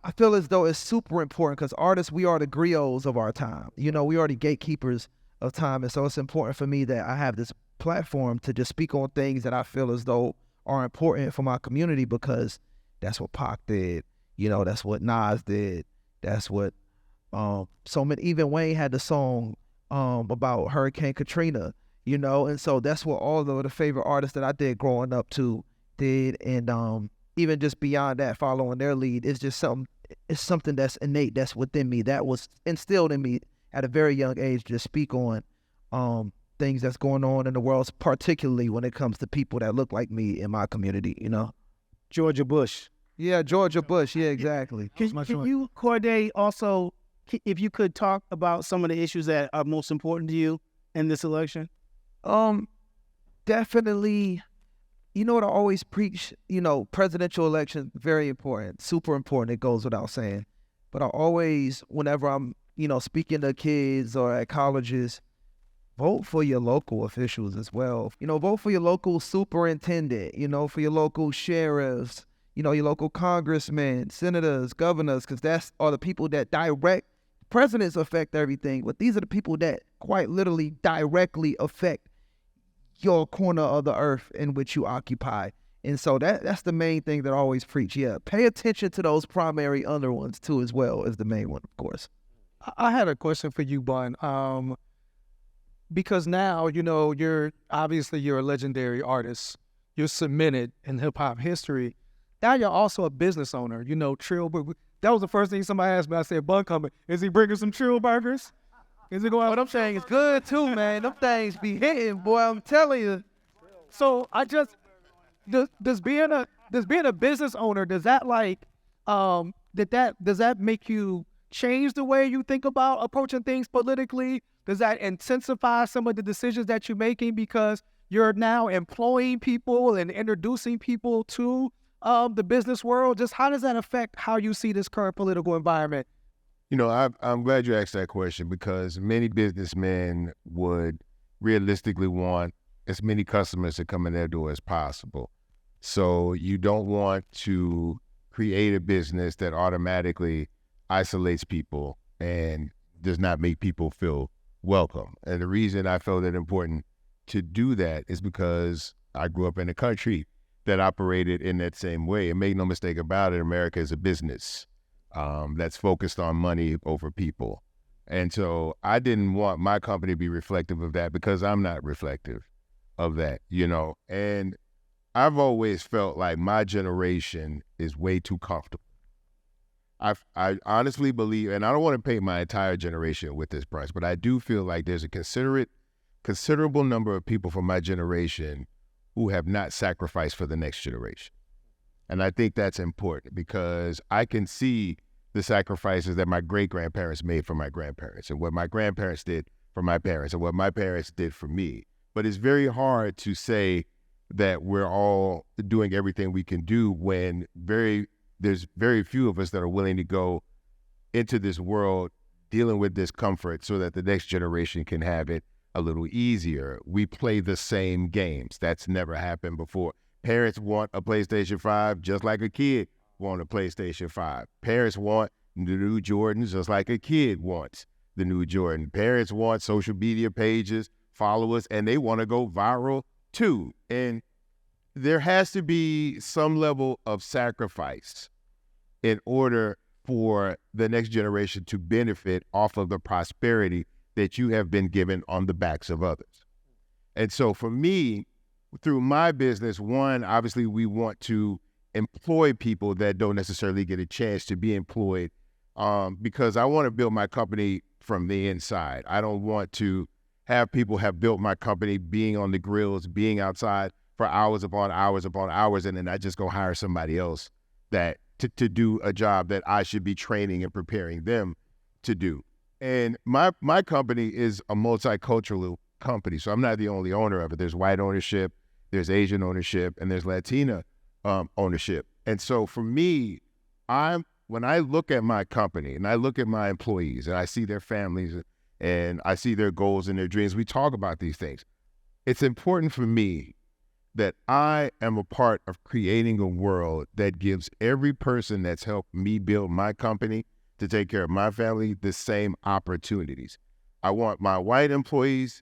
I feel as though it's super important because artists, we are the griots of our time. You know, we are the gatekeepers of time. And so it's important for me that I have this platform to just speak on things that I feel as though are important for my community, because that's what Pac did. You know, that's what Nas did. That's what so many, even Wayne had the song about Hurricane Katrina, you know, and so that's what all of the favorite artists that I did growing up to did. And even just beyond that, following their lead, it's just something that's innate, that's within me, that was instilled in me at a very young age to speak on things that's going on in the world, particularly when it comes to people that look like me in my community, you know. Georgia Bush. Yeah, Georgia Bush. Yeah, exactly. Can you, Cordae, also, if you could talk about some of the issues that are most important to you in this election? Definitely, you know what I always preach, you know, presidential election, very important, super important, it goes without saying. But I always, whenever I'm, you know, speaking to kids or at colleges, vote for your local officials as well. You know, vote for your local superintendent, you know, for your local sheriffs, you know, your local congressmen, senators, governors, because that's are the people that direct. Presidents affect everything, but these are the people that quite literally directly affect your corner of the earth in which you occupy. And so that's the main thing that I always preach. Yeah, pay attention to those primary under ones too, as well as the main one, of course. I had a question for you, Bun. Because now, you know, you're a legendary artist. You're cemented in hip hop history. Now you're also a business owner. You know, Trill. That was the first thing somebody asked me. I said, Bun coming. Is he bringing some Trill burgers? Is he going? Oh, them things good too, man. Them things be hitting, boy. I'm telling you. So I just does being a business owner, does that like does that make you change the way you think about approaching things politically? Does that intensify some of the decisions that you're making? Because you're now employing people and introducing people to the business world. Just how does that affect how you see this current political environment? You know, I'm glad you asked that question, because many businessmen would realistically want as many customers to come in their door as possible. So you don't want to create a business that automatically isolates people and does not make people feel welcome. And the reason I felt it important to do that is because I grew up in a country that operated in that same way. And make no mistake about it, America is a business that's focused on money over people. And so I didn't want my company to be reflective of that, because I'm not reflective of that, you know. And I've always felt like my generation is way too comfortable. I honestly believe, and I don't want to paint my entire generation with this brush, but I do feel like there's a considerable number of people from my generation who have not sacrificed for the next generation. And I think that's important, because I can see the sacrifices that my great-grandparents made for my grandparents, and what my grandparents did for my parents, and what my parents did for me. But it's very hard to say that we're all doing everything we can do when there's very few of us that are willing to go into this world dealing with discomfort so that the next generation can have it a little easier. We play the same games. That's never happened before. Parents want a PlayStation 5 just like a kid want a PlayStation 5. Parents want the new Jordans just like a kid wants the new Jordan. Parents want social media pages, followers, and they want to go viral too. And there has to be some level of sacrifice in order for the next generation to benefit off of the prosperity that you have been given on the backs of others. And so for me, through my business, one, obviously we want to employ people that don't necessarily get a chance to be employed, because I want to build my company from the inside. I don't want to have people have built my company being on the grills, being outside for hours upon hours upon hours, and then I just go hire somebody else that to do a job that I should be training and preparing them to do. And my company is a multicultural company, so I'm not the only owner of it. There's white ownership, there's Asian ownership, and there's Latina ownership. And so for me, when I look at my company and I look at my employees and I see their families and I see their goals and their dreams, we talk about these things. It's important for me that I am a part of creating a world that gives every person that's helped me build my company to take care of my family the same opportunities. I want my white employees,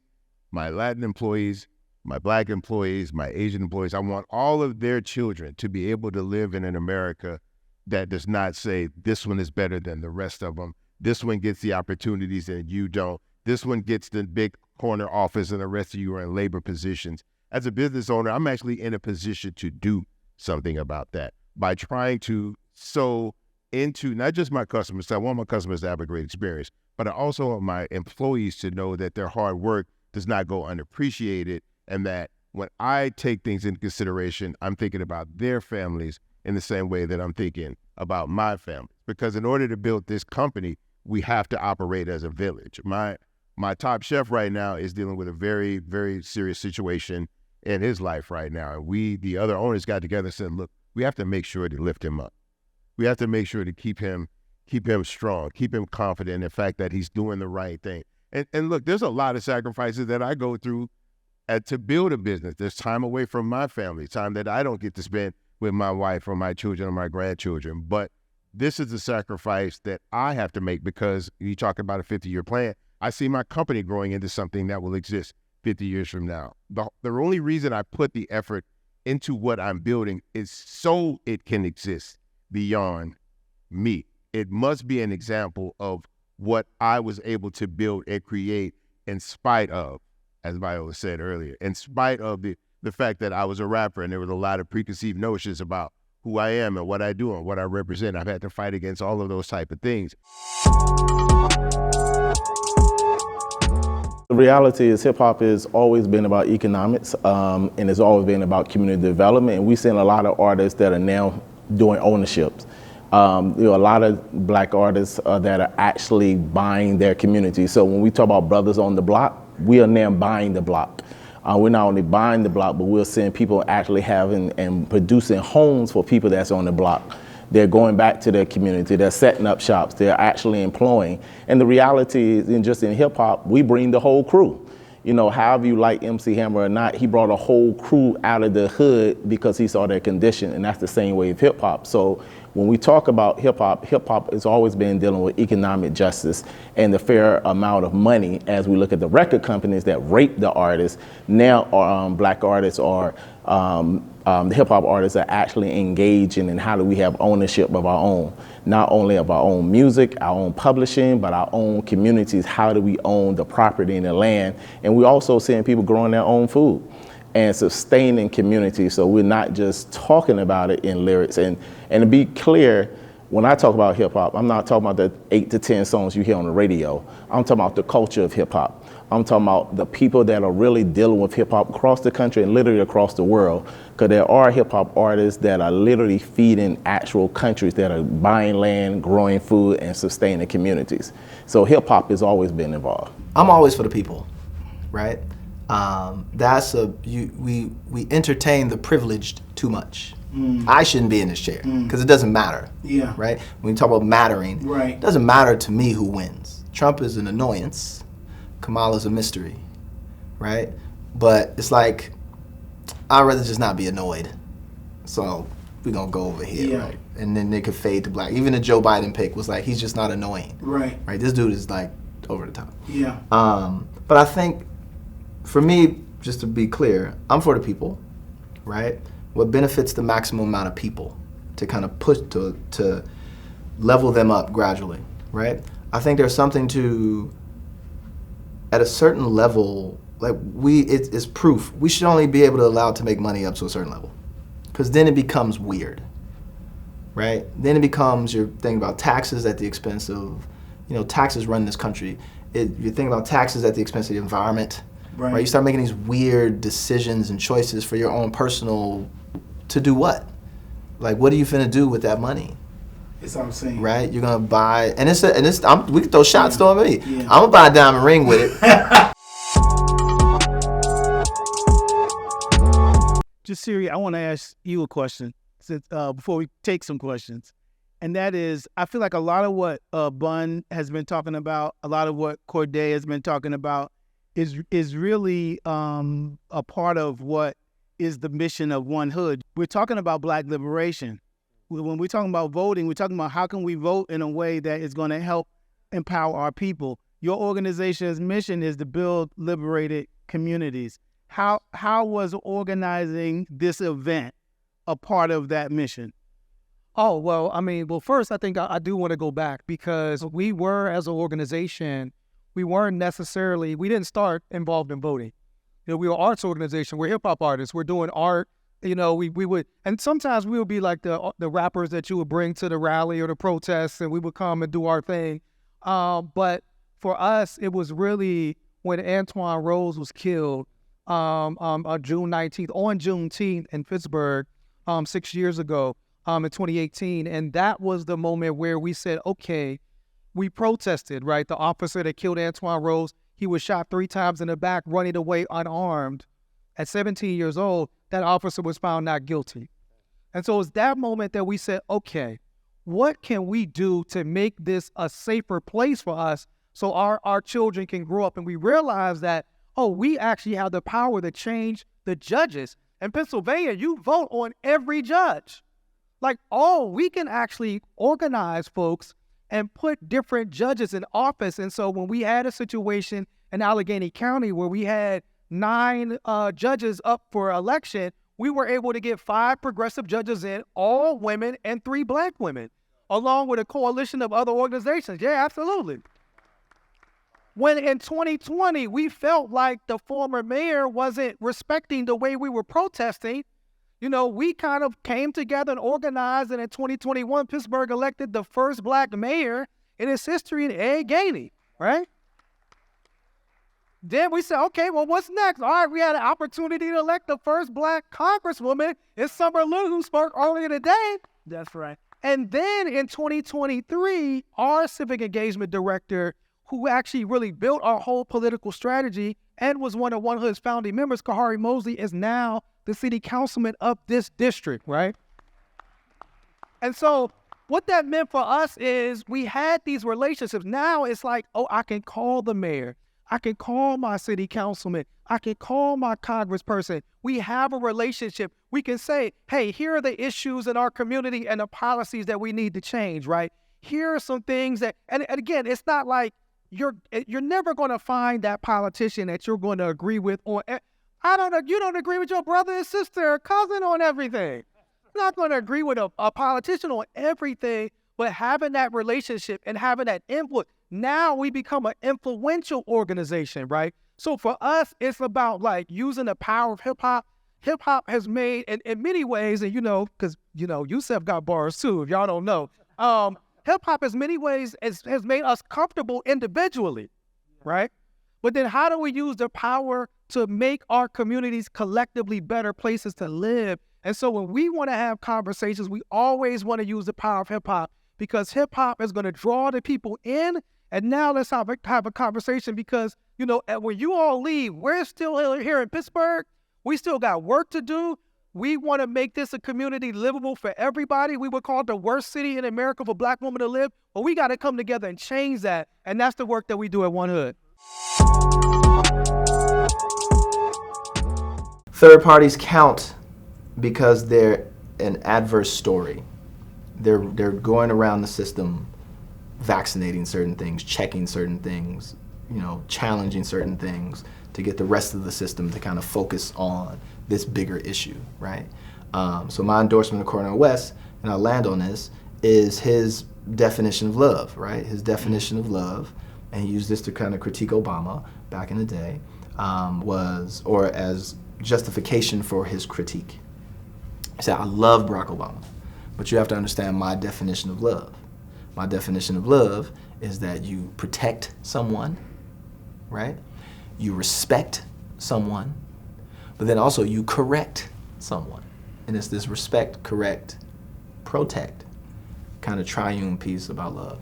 my Latin employees, my Black employees, my Asian employees, I want all of their children to be able to live in an America that does not say this one is better than the rest of them. This one gets the opportunities and you don't. This one gets the big corner office and the rest of you are in labor positions. As a business owner, I'm actually in a position to do something about that by trying to sow into not just my customers. I want my customers to have a great experience, but I also want my employees to know that their hard work does not go unappreciated, and that when I take things into consideration, I'm thinking about their families in the same way that I'm thinking about my family. Because in order to build this company, we have to operate as a village. My top chef right now is dealing with a very, very serious situation in his life right now. And we, the other owners, got together and said, look, we have to make sure to lift him up. We have to make sure to keep him strong, keep him confident in the fact that he's doing the right thing. And look, there's a lot of sacrifices that I go through to build a business. There's time away from my family, time that I don't get to spend with my wife or my children or my grandchildren. But this is a sacrifice that I have to make, because you talk about a 50-year plan. I see my company growing into something that will exist 50 years from now. The only reason I put the effort into what I'm building is so it can exist beyond me. It must be an example of what I was able to build and create in spite of, as Viola said earlier, in spite of the fact that I was a rapper and there was a lot of preconceived notions about who I am and what I do and what I represent. I've had to fight against all of those type of things. The reality is hip-hop has always been about economics, and it's always been about community development. And we've seen a lot of artists that are now doing ownerships. A lot of Black artists that are actually buying their community. So when we talk about brothers on the block, we are now buying the block. We're not only buying the block, but we're seeing people actually having and producing homes for people that's on the block. They're going back to their community, they're setting up shops, they're actually employing. And the reality is, just in hip hop, we bring the whole crew. You know, however you like MC Hammer or not, he brought a whole crew out of the hood because he saw their condition, and that's the same way of hip hop. So when we talk about hip hop has always been dealing with economic justice and the fair amount of money. As we look at the record companies that rape the artists, now black artists or the hip hop artists are actually engaging in how do we have ownership of our own, not only of our own music, our own publishing, but our own communities. How do we own the property and the land? And we're also seeing people growing their own food and sustaining communities. So we're not just talking about it in lyrics. And to be clear, when I talk about hip hop, I'm not talking about the 8 to 10 songs you hear on the radio. I'm talking about the culture of hip hop. I'm talking about the people that are really dealing with hip hop across the country and literally across the world. Because there are hip hop artists that are literally feeding actual countries that are buying land, growing food, and sustaining communities. So hip hop has always been involved. I'm always for the people, right? We entertain the privileged too much. I shouldn't be in this chair because it doesn't matter. Yeah. Right? When you talk about mattering, Right. it doesn't matter to me who wins. Trump is an annoyance. Kamala's a mystery, right? But it's like, I'd rather just not be annoyed. So we're gonna go over here, right? And then they could fade to black. Even the Joe Biden pick was like, he's just not annoying. Right. Right? This dude is like over the top. Yeah. But I think, for me, just to be clear, I'm for the people, right? What benefits the maximum amount of people to kind of push to level them up gradually, right? I think there's something to, at a certain level, like it's proof. We should only be able to allow to make money up to a certain level, because then it becomes weird, right? Then it becomes, you're thinking about taxes at the expense of, taxes run this country. You're thinking about taxes at the expense of the environment, right? You start making these weird decisions and choices for your own personal, to do what? Like, what are you finna do with that money? That's what I'm saying. Right? You're gonna buy, we can throw shots throwing me. Yeah. I'm gonna buy a diamond ring with it. Jasiri, I want to ask you a question before we take some questions. And that is, I feel like a lot of what Bun has been talking about, a lot of what Cordae has been talking about is really a part of what is the mission of One Hood. We're talking about Black liberation. When we're talking about voting, we're talking about how can we vote in a way that is going to help empower our people. Your organization's mission is to build liberated communities. How was organizing this event a part of that mission? Oh, well, first, I think I do want to go back, because we were, as an organization, we didn't start involved in voting. We were an arts organization. We're hip hop artists. We're doing art. We would, and sometimes we would be like the rappers that you would bring to the rally or the protests, and we would come and do our thing. But for us, it was really when Antoine Rose was killed on June 19th, on Juneteenth in Pittsburgh 6 years ago, in 2018. And that was the moment where we said, okay, we protested, right? The officer that killed Antoine Rose, he was shot 3 times in the back, running away unarmed. At 17 years old, that officer was found not guilty. And so it's that moment that we said, okay, what can we do to make this a safer place for us so our children can grow up? And we realized that, we actually have the power to change the judges. In Pennsylvania, you vote on every judge. We can actually organize folks and put different judges in office. And so when we had a situation in Allegheny County where we had 9 judges up for election, we were able to get 5 progressive judges in, all women and 3 Black women, along with a coalition of other organizations. Yeah, absolutely. When in 2020, we felt like the former mayor wasn't respecting the way we were protesting, we kind of came together and organized, and in 2021, Pittsburgh elected the first Black mayor in its history in Ed Gainey, right? Then we said, okay, well, what's next? All right, we had an opportunity to elect the first Black congresswoman in Summer Lou, who spoke earlier today. That's right. And then in 2023, our civic engagement director, who actually really built our whole political strategy, and was one of One Hood's founding members. Khari Mosley is now the city councilman of this district, right? And so what that meant for us is we had these relationships. Now it's like, oh, I can call the mayor. I can call my city councilman. I can call my congressperson. We have a relationship. We can say, hey, here are the issues in our community and the policies that we need to change, right? Here are some things that, and again, it's not like you're never going to find that politician that you're going to agree with on. You don't agree with your brother and sister or cousin on everything. You're not going to agree with a politician on everything, but having that relationship and having that input, now we become an influential organization, right? So for us, it's about like using the power of hip hop. Hip hop has made, in many ways, and because Yusef got bars too, if y'all don't know. Hip hop in many ways has made us comfortable individually, right? But then how do we use the power to make our communities collectively better places to live? And so when we want to have conversations, we always want to use the power of hip hop, because hip hop is going to draw the people in. And now let's have a conversation, because, when you all leave, we're still here in Pittsburgh. We still got work to do. We want to make this a community livable for everybody. We were called the worst city in America for Black women to live, but we got to come together and change that. And that's the work that we do at One Hood. Third parties count because they're an adverse story. They're going around the system, vaccinating certain things, checking certain things, challenging certain things to get the rest of the system to kind of focus on this bigger issue, right? So my endorsement of Cordae West, and I'll land on this, is his definition of love, right? His definition of love, and he used this to kind of critique Obama back in the day, or as justification for his critique. He said, I love Barack Obama, but you have to understand my definition of love. My definition of love is that you protect someone, right? You respect someone, but then also you correct someone. And it's this respect, correct, protect kind of triune piece about love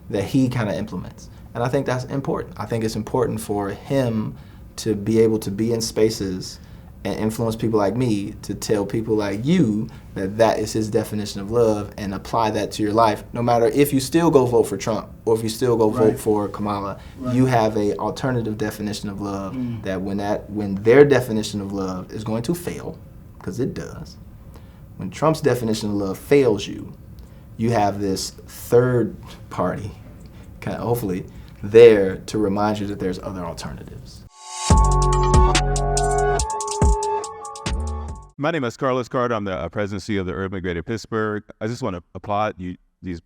that he kind of implements. And I think that's important. I think it's important for him to be able to be in spaces and influence people like me to tell people like you that that is his definition of love, and apply that to your life. No matter if you still go vote for Trump or if you still go vote for Kamala, you have a alternative definition of love that when their definition of love is going to fail, because it does, when Trump's definition of love fails you, you have this third party, kind of hopefully, there to remind you that there's other alternatives. My name is Carlos Carter. I'm the presidency of the Urban Greater Pittsburgh. I just want to applaud you, these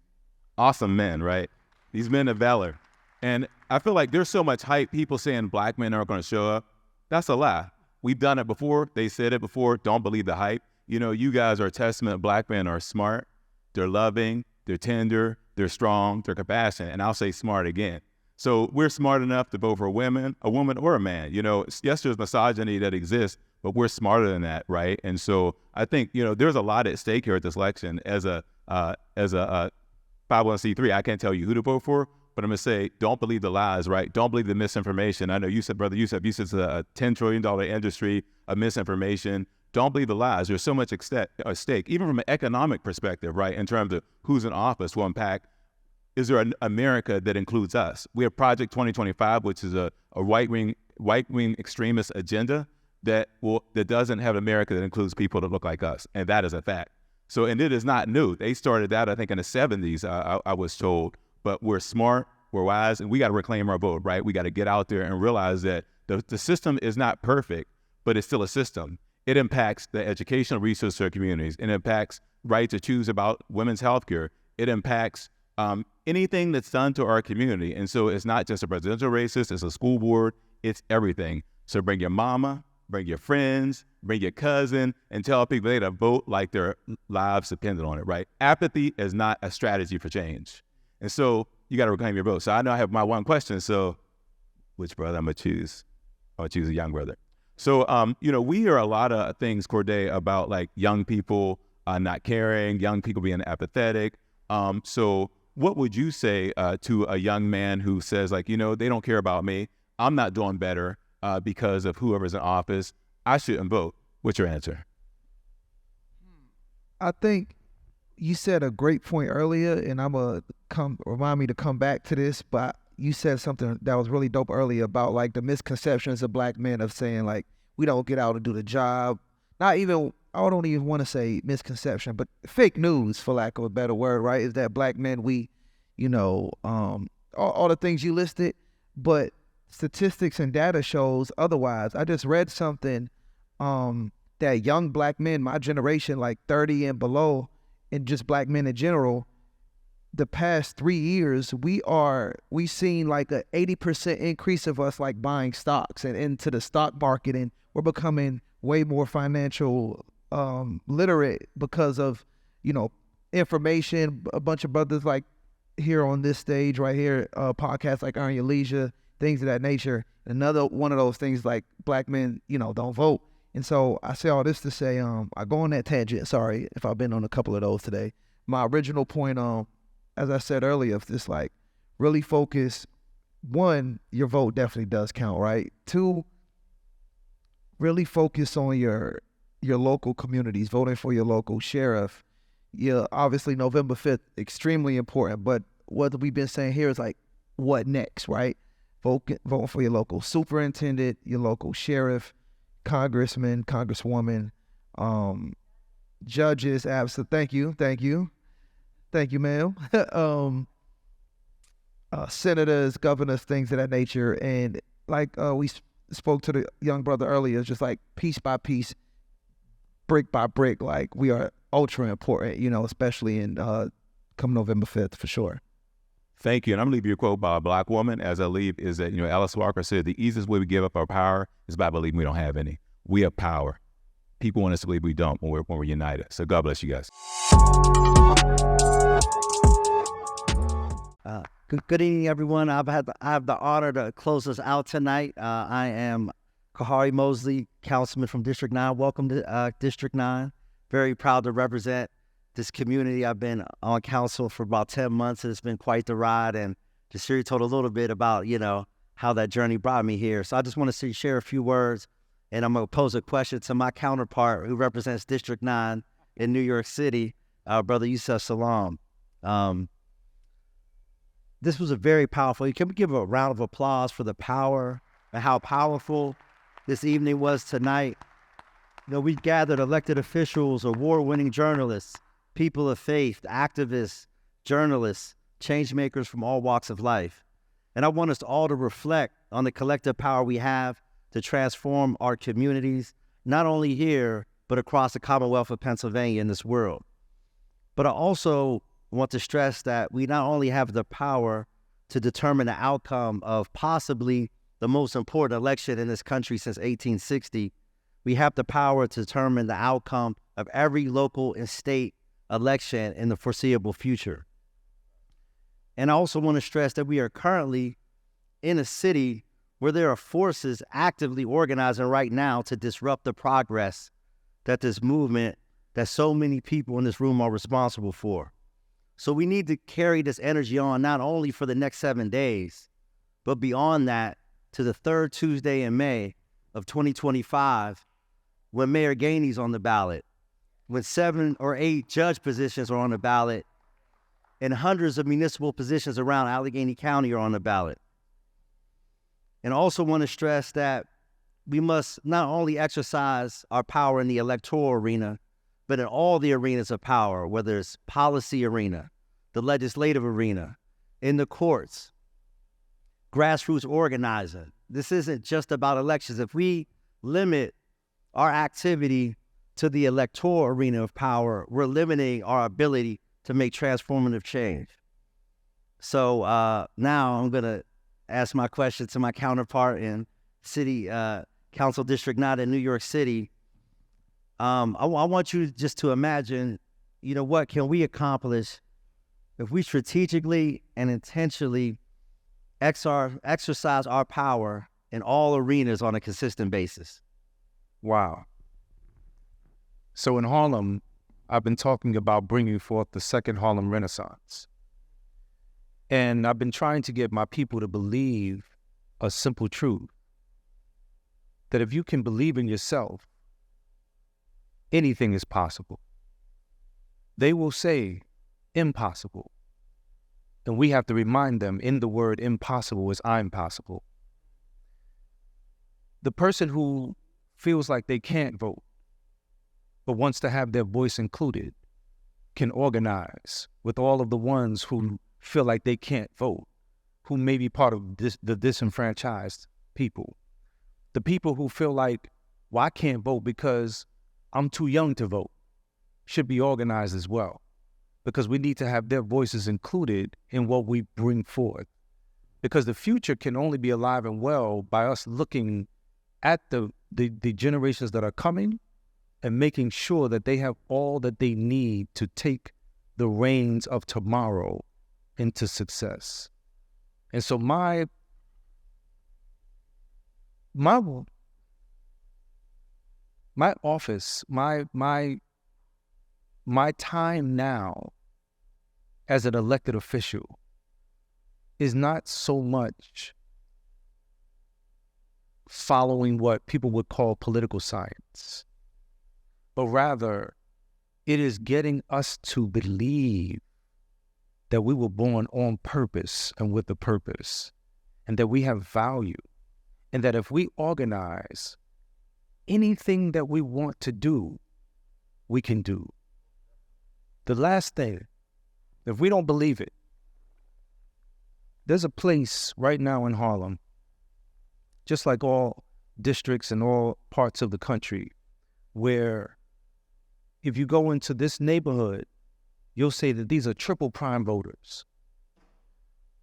awesome men, right? These men of valor. And I feel like there's so much hype, people saying Black men aren't going to show up. That's a lie. We've done it before. They said it before. Don't believe the hype. You guys are a testament. Black men are smart. They're loving. They're tender. They're strong. They're compassionate. And I'll say smart again. So we're smart enough to vote for a woman or a man. Yes, there's misogyny that exists, but we're smarter than that, right? And so I think, there's a lot at stake here at this election. As a 501c3, I can't tell you who to vote for, but I'm going to say, don't believe the lies, right? Don't believe the misinformation. I know you said, Brother Yusef, it's a $10 trillion industry of misinformation. Don't believe the lies. There's so much at stake, even from an economic perspective, right? In terms of who's in office will impact. Is there an America that includes us? We have Project 2025, which is a right-wing extremist agenda that doesn't have America that includes people that look like us, and that is a fact. So, and it is not new. They started that, I think, in the 70s, I was told. But we're smart, we're wise, and we got to reclaim our vote, right? We got to get out there and realize that the system is not perfect, but it's still a system. It impacts the educational resources to our communities. It impacts right to choose about women's health care. It impacts anything that's done to our community. And so it's not just a presidential race, it's a school board, it's everything. So bring your mama, bring your friends, bring your cousin, and tell people they to vote like their lives depended on it, right? Apathy is not a strategy for change. And so you got to reclaim your vote. So I know I have my one question. So which brother I'm going to choose? I'm going to choose a young brother. So, we hear a lot of things, Cordae, about like young people not caring, young people being apathetic. So what would you say to a young man who says like, they don't care about me. I'm not doing better. because of whoever's in office, I shouldn't vote. What's your answer? I think you said a great point earlier, and I'm gonna remind me to come back to this, but you said something that was really dope earlier about like the misconceptions of black men of saying like we don't get out and do the job. Not even, I don't even want to say misconception, but fake news, for lack of a better word, right? Is that black men, we, all the things you listed, but statistics and data shows otherwise. I just read something that young black men, my generation, like 30 and below, and just black men in general, the past 3 years, we've seen like a 80% increase of us like buying stocks and into the stock market, and we're becoming way more financial literate because of, information. A bunch of brothers like here on this stage right here, podcasts like Earn Your Leisure, things of that nature. Another one of those things like black men, don't vote. And so I say all this to say, I go on that tangent. Sorry if I've been on a couple of those today. My original point, as I said earlier, if this like really focus, one, your vote definitely does count, right? Two, really focus on your local communities, voting for your local sheriff. Yeah, obviously November 5th, extremely important, but what we've been saying here is like, what next, right? Voting for your local superintendent, your local sheriff, congressman, congresswoman, judges, absolutely. Thank you, ma'am. Senators, governors, things of that nature. And like we spoke to the young brother earlier, just like piece by piece, brick by brick, like we are ultra important, especially in come November 5th for sure. Thank you. And I'm going to leave you a quote by a black woman as I leave, is that, Alice Walker said, the easiest way we give up our power is by believing we don't have any. We have power. People want us to believe we don't when we're united. So God bless you guys. Good evening, everyone. I have the honor to close us out tonight. I am Khari Mosley, councilman from District 9. Welcome to District 9. Very proud to represent this community. I've been on council for about 10 months, and it's been quite the ride. And Jasiri told a little bit about, how that journey brought me here. So I just want to share a few words, and I'm going to pose a question to my counterpart who represents District 9 in New York City, Brother Yusef Salaam. This was a very powerful, can we give a round of applause for the power and how powerful this evening was tonight? We gathered elected officials, award-winning journalists, people of faith, activists, journalists, change makers from all walks of life. And I want us all to reflect on the collective power we have to transform our communities, not only here, but across the Commonwealth of Pennsylvania and this world. But I also want to stress that we not only have the power to determine the outcome of possibly the most important election in this country since 1860, we have the power to determine the outcome of every local and state election in the foreseeable future. And I also want to stress that we are currently in a city where there are forces actively organizing right now to disrupt the progress that this movement, that so many people in this room are responsible for. So we need to carry this energy on not only for the next 7 days, but beyond that to the third Tuesday in May of 2025, when Mayor Gainey's on the ballot, when 7 or 8 judge positions are on the ballot, and hundreds of municipal positions around Allegheny County are on the ballot. And I also want to stress that we must not only exercise our power in the electoral arena, but in all the arenas of power, whether it's policy arena, the legislative arena, in the courts, grassroots organizing. This isn't just about elections. If we limit our activity to the electoral arena of power, we're limiting our ability to make transformative change. So now I'm going to ask my question to my counterpart in City Council District 9 in New York City. I want you just to imagine, what can we accomplish if we strategically and intentionally exercise our power in all arenas on a consistent basis? Wow. So in Harlem, I've been talking about bringing forth the second Harlem Renaissance. And I've been trying to get my people to believe a simple truth, that if you can believe in yourself, anything is possible. They will say impossible. And we have to remind them in the word impossible is I'm possible. The person who feels like they can't vote, but wants to have their voice included, can organize with all of the ones who feel like they can't vote, who may be part of the disenfranchised people. The people who feel like, well, I can't vote because I'm too young to vote, should be organized as well, because we need to have their voices included in what we bring forth. Because the future can only be alive and well by us looking at the generations that are coming and making sure that they have all that they need to take the reins of tomorrow into success. And so my office, my time now as an elected official is not so much following what people would call political science, but rather it is getting us to believe that we were born on purpose and with a purpose, and that we have value, and that if we organize, anything that we want to do, we can do. The last thing, if we don't believe it, there's a place right now in Harlem, just like all districts and all parts of the country, where if you go into this neighborhood, you'll say that these are triple prime voters.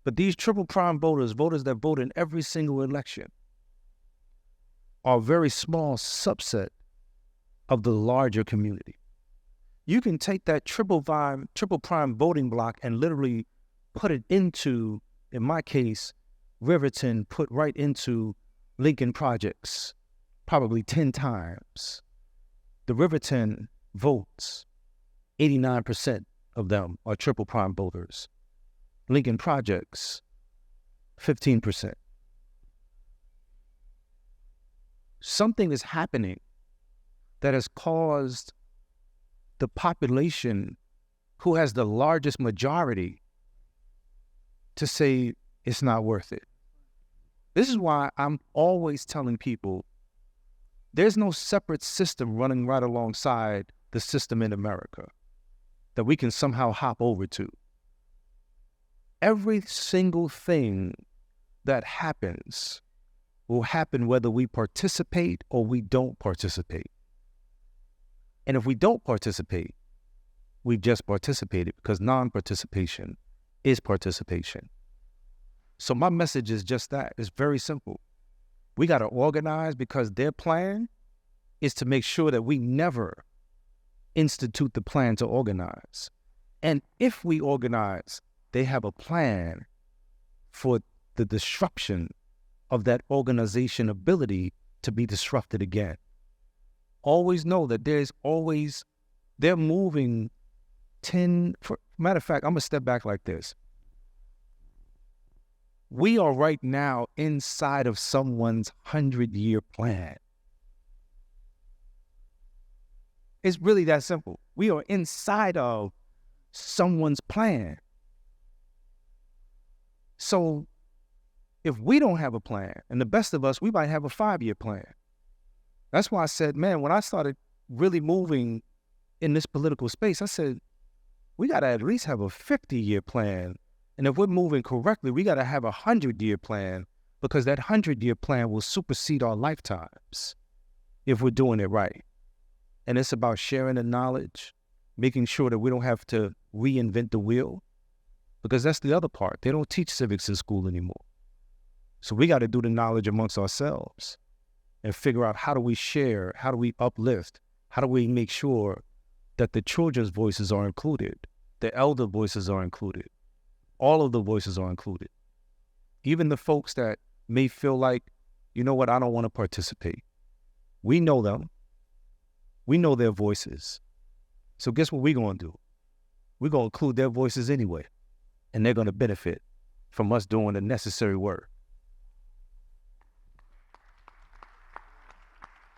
But these triple prime voters, voters that vote in every single election, are a very small subset of the larger community. You can take that triple prime voting block and literally put it into, in my case, Riverton, put right into Lincoln Projects, probably 10 times. The Riverton votes, 89% of them are triple prime voters. Lincoln Projects, 15%. Something is happening that has caused the population who has the largest majority to say it's not worth it. This is why I'm always telling people there's no separate system running right alongside the system in America that we can somehow hop over to. Every single thing that happens will happen whether we participate or we don't participate. And if we don't participate, we've just participated, because non-participation is participation. So my message is just that. It's very simple. We got to organize, because their plan is to make sure that we never institute the plan to organize. And if we organize, they have a plan for the disruption of that organization ability to be disrupted again. Always know that they're moving matter of fact, I'm gonna step back like this. We are right now inside of someone's 100-year plan. It's really that simple. We are inside of someone's plan. So if we don't have a plan, and the best of us, we might have a 5-year plan. That's why I said, man, when I started really moving in this political space, I said, we got to at least have a 50-year plan. And if we're moving correctly, we got to have a 100-year plan, because that 100-year plan will supersede our lifetimes if we're doing it right. And it's about sharing the knowledge, making sure that we don't have to reinvent the wheel, because that's the other part. They don't teach civics in school anymore. So we got to do the knowledge amongst ourselves and figure out, how do we share, how do we uplift, how do we make sure that the children's voices are included, the elder voices are included, all of the voices are included. Even the folks that may feel like, you know what, I don't want to participate. We know them. We know their voices. So guess what we're going to do? We're going to include their voices anyway, and they're going to benefit from us doing the necessary work.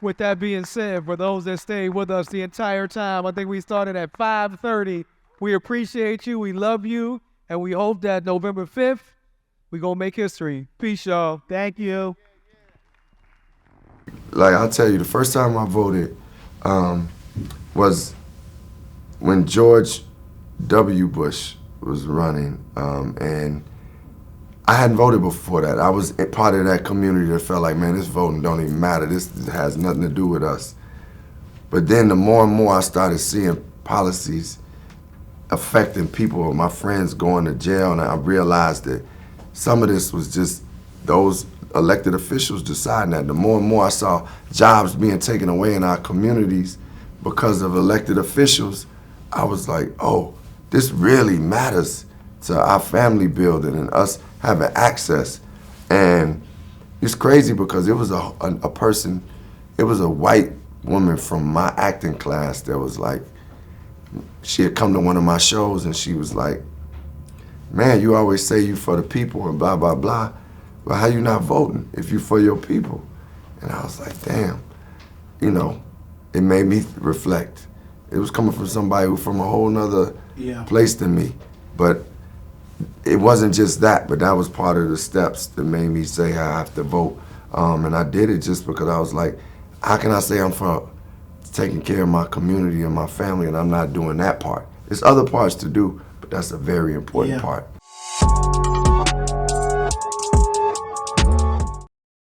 With that being said, for those that stayed with us the entire time, I think we started at 5:30. We appreciate you. We love you. And we hope that November 5th, we're going to make history. Peace, y'all. Thank you. Like, I'll tell you, the first time I voted was when George W. Bush was running, and I hadn't voted before that. I was part of that community that felt like, man, this voting don't even matter. This has nothing to do with us. But then the more and more I started seeing policies affecting people, my friends going to jail, and I realized that some of this was just those elected officials deciding that. The more and more I saw jobs being taken away in our communities because of elected officials, I was like, oh, this really matters to our family building and us having access. And it's crazy because it was a person, it was a white woman from my acting class that was like, she had come to one of my shows and she was like, man, you always say you for the people and blah, blah, blah. Well, how you not voting if you for your people? And I was like, damn, you know, it made me reflect. It was coming from somebody who from a whole nother place than me. But it wasn't just that, but that was part of the steps that made me say I have to vote. And I did it just because I was like, how can I say I'm for taking care of my community and my family and I'm not doing that part? There's other parts to do, but that's a very important part.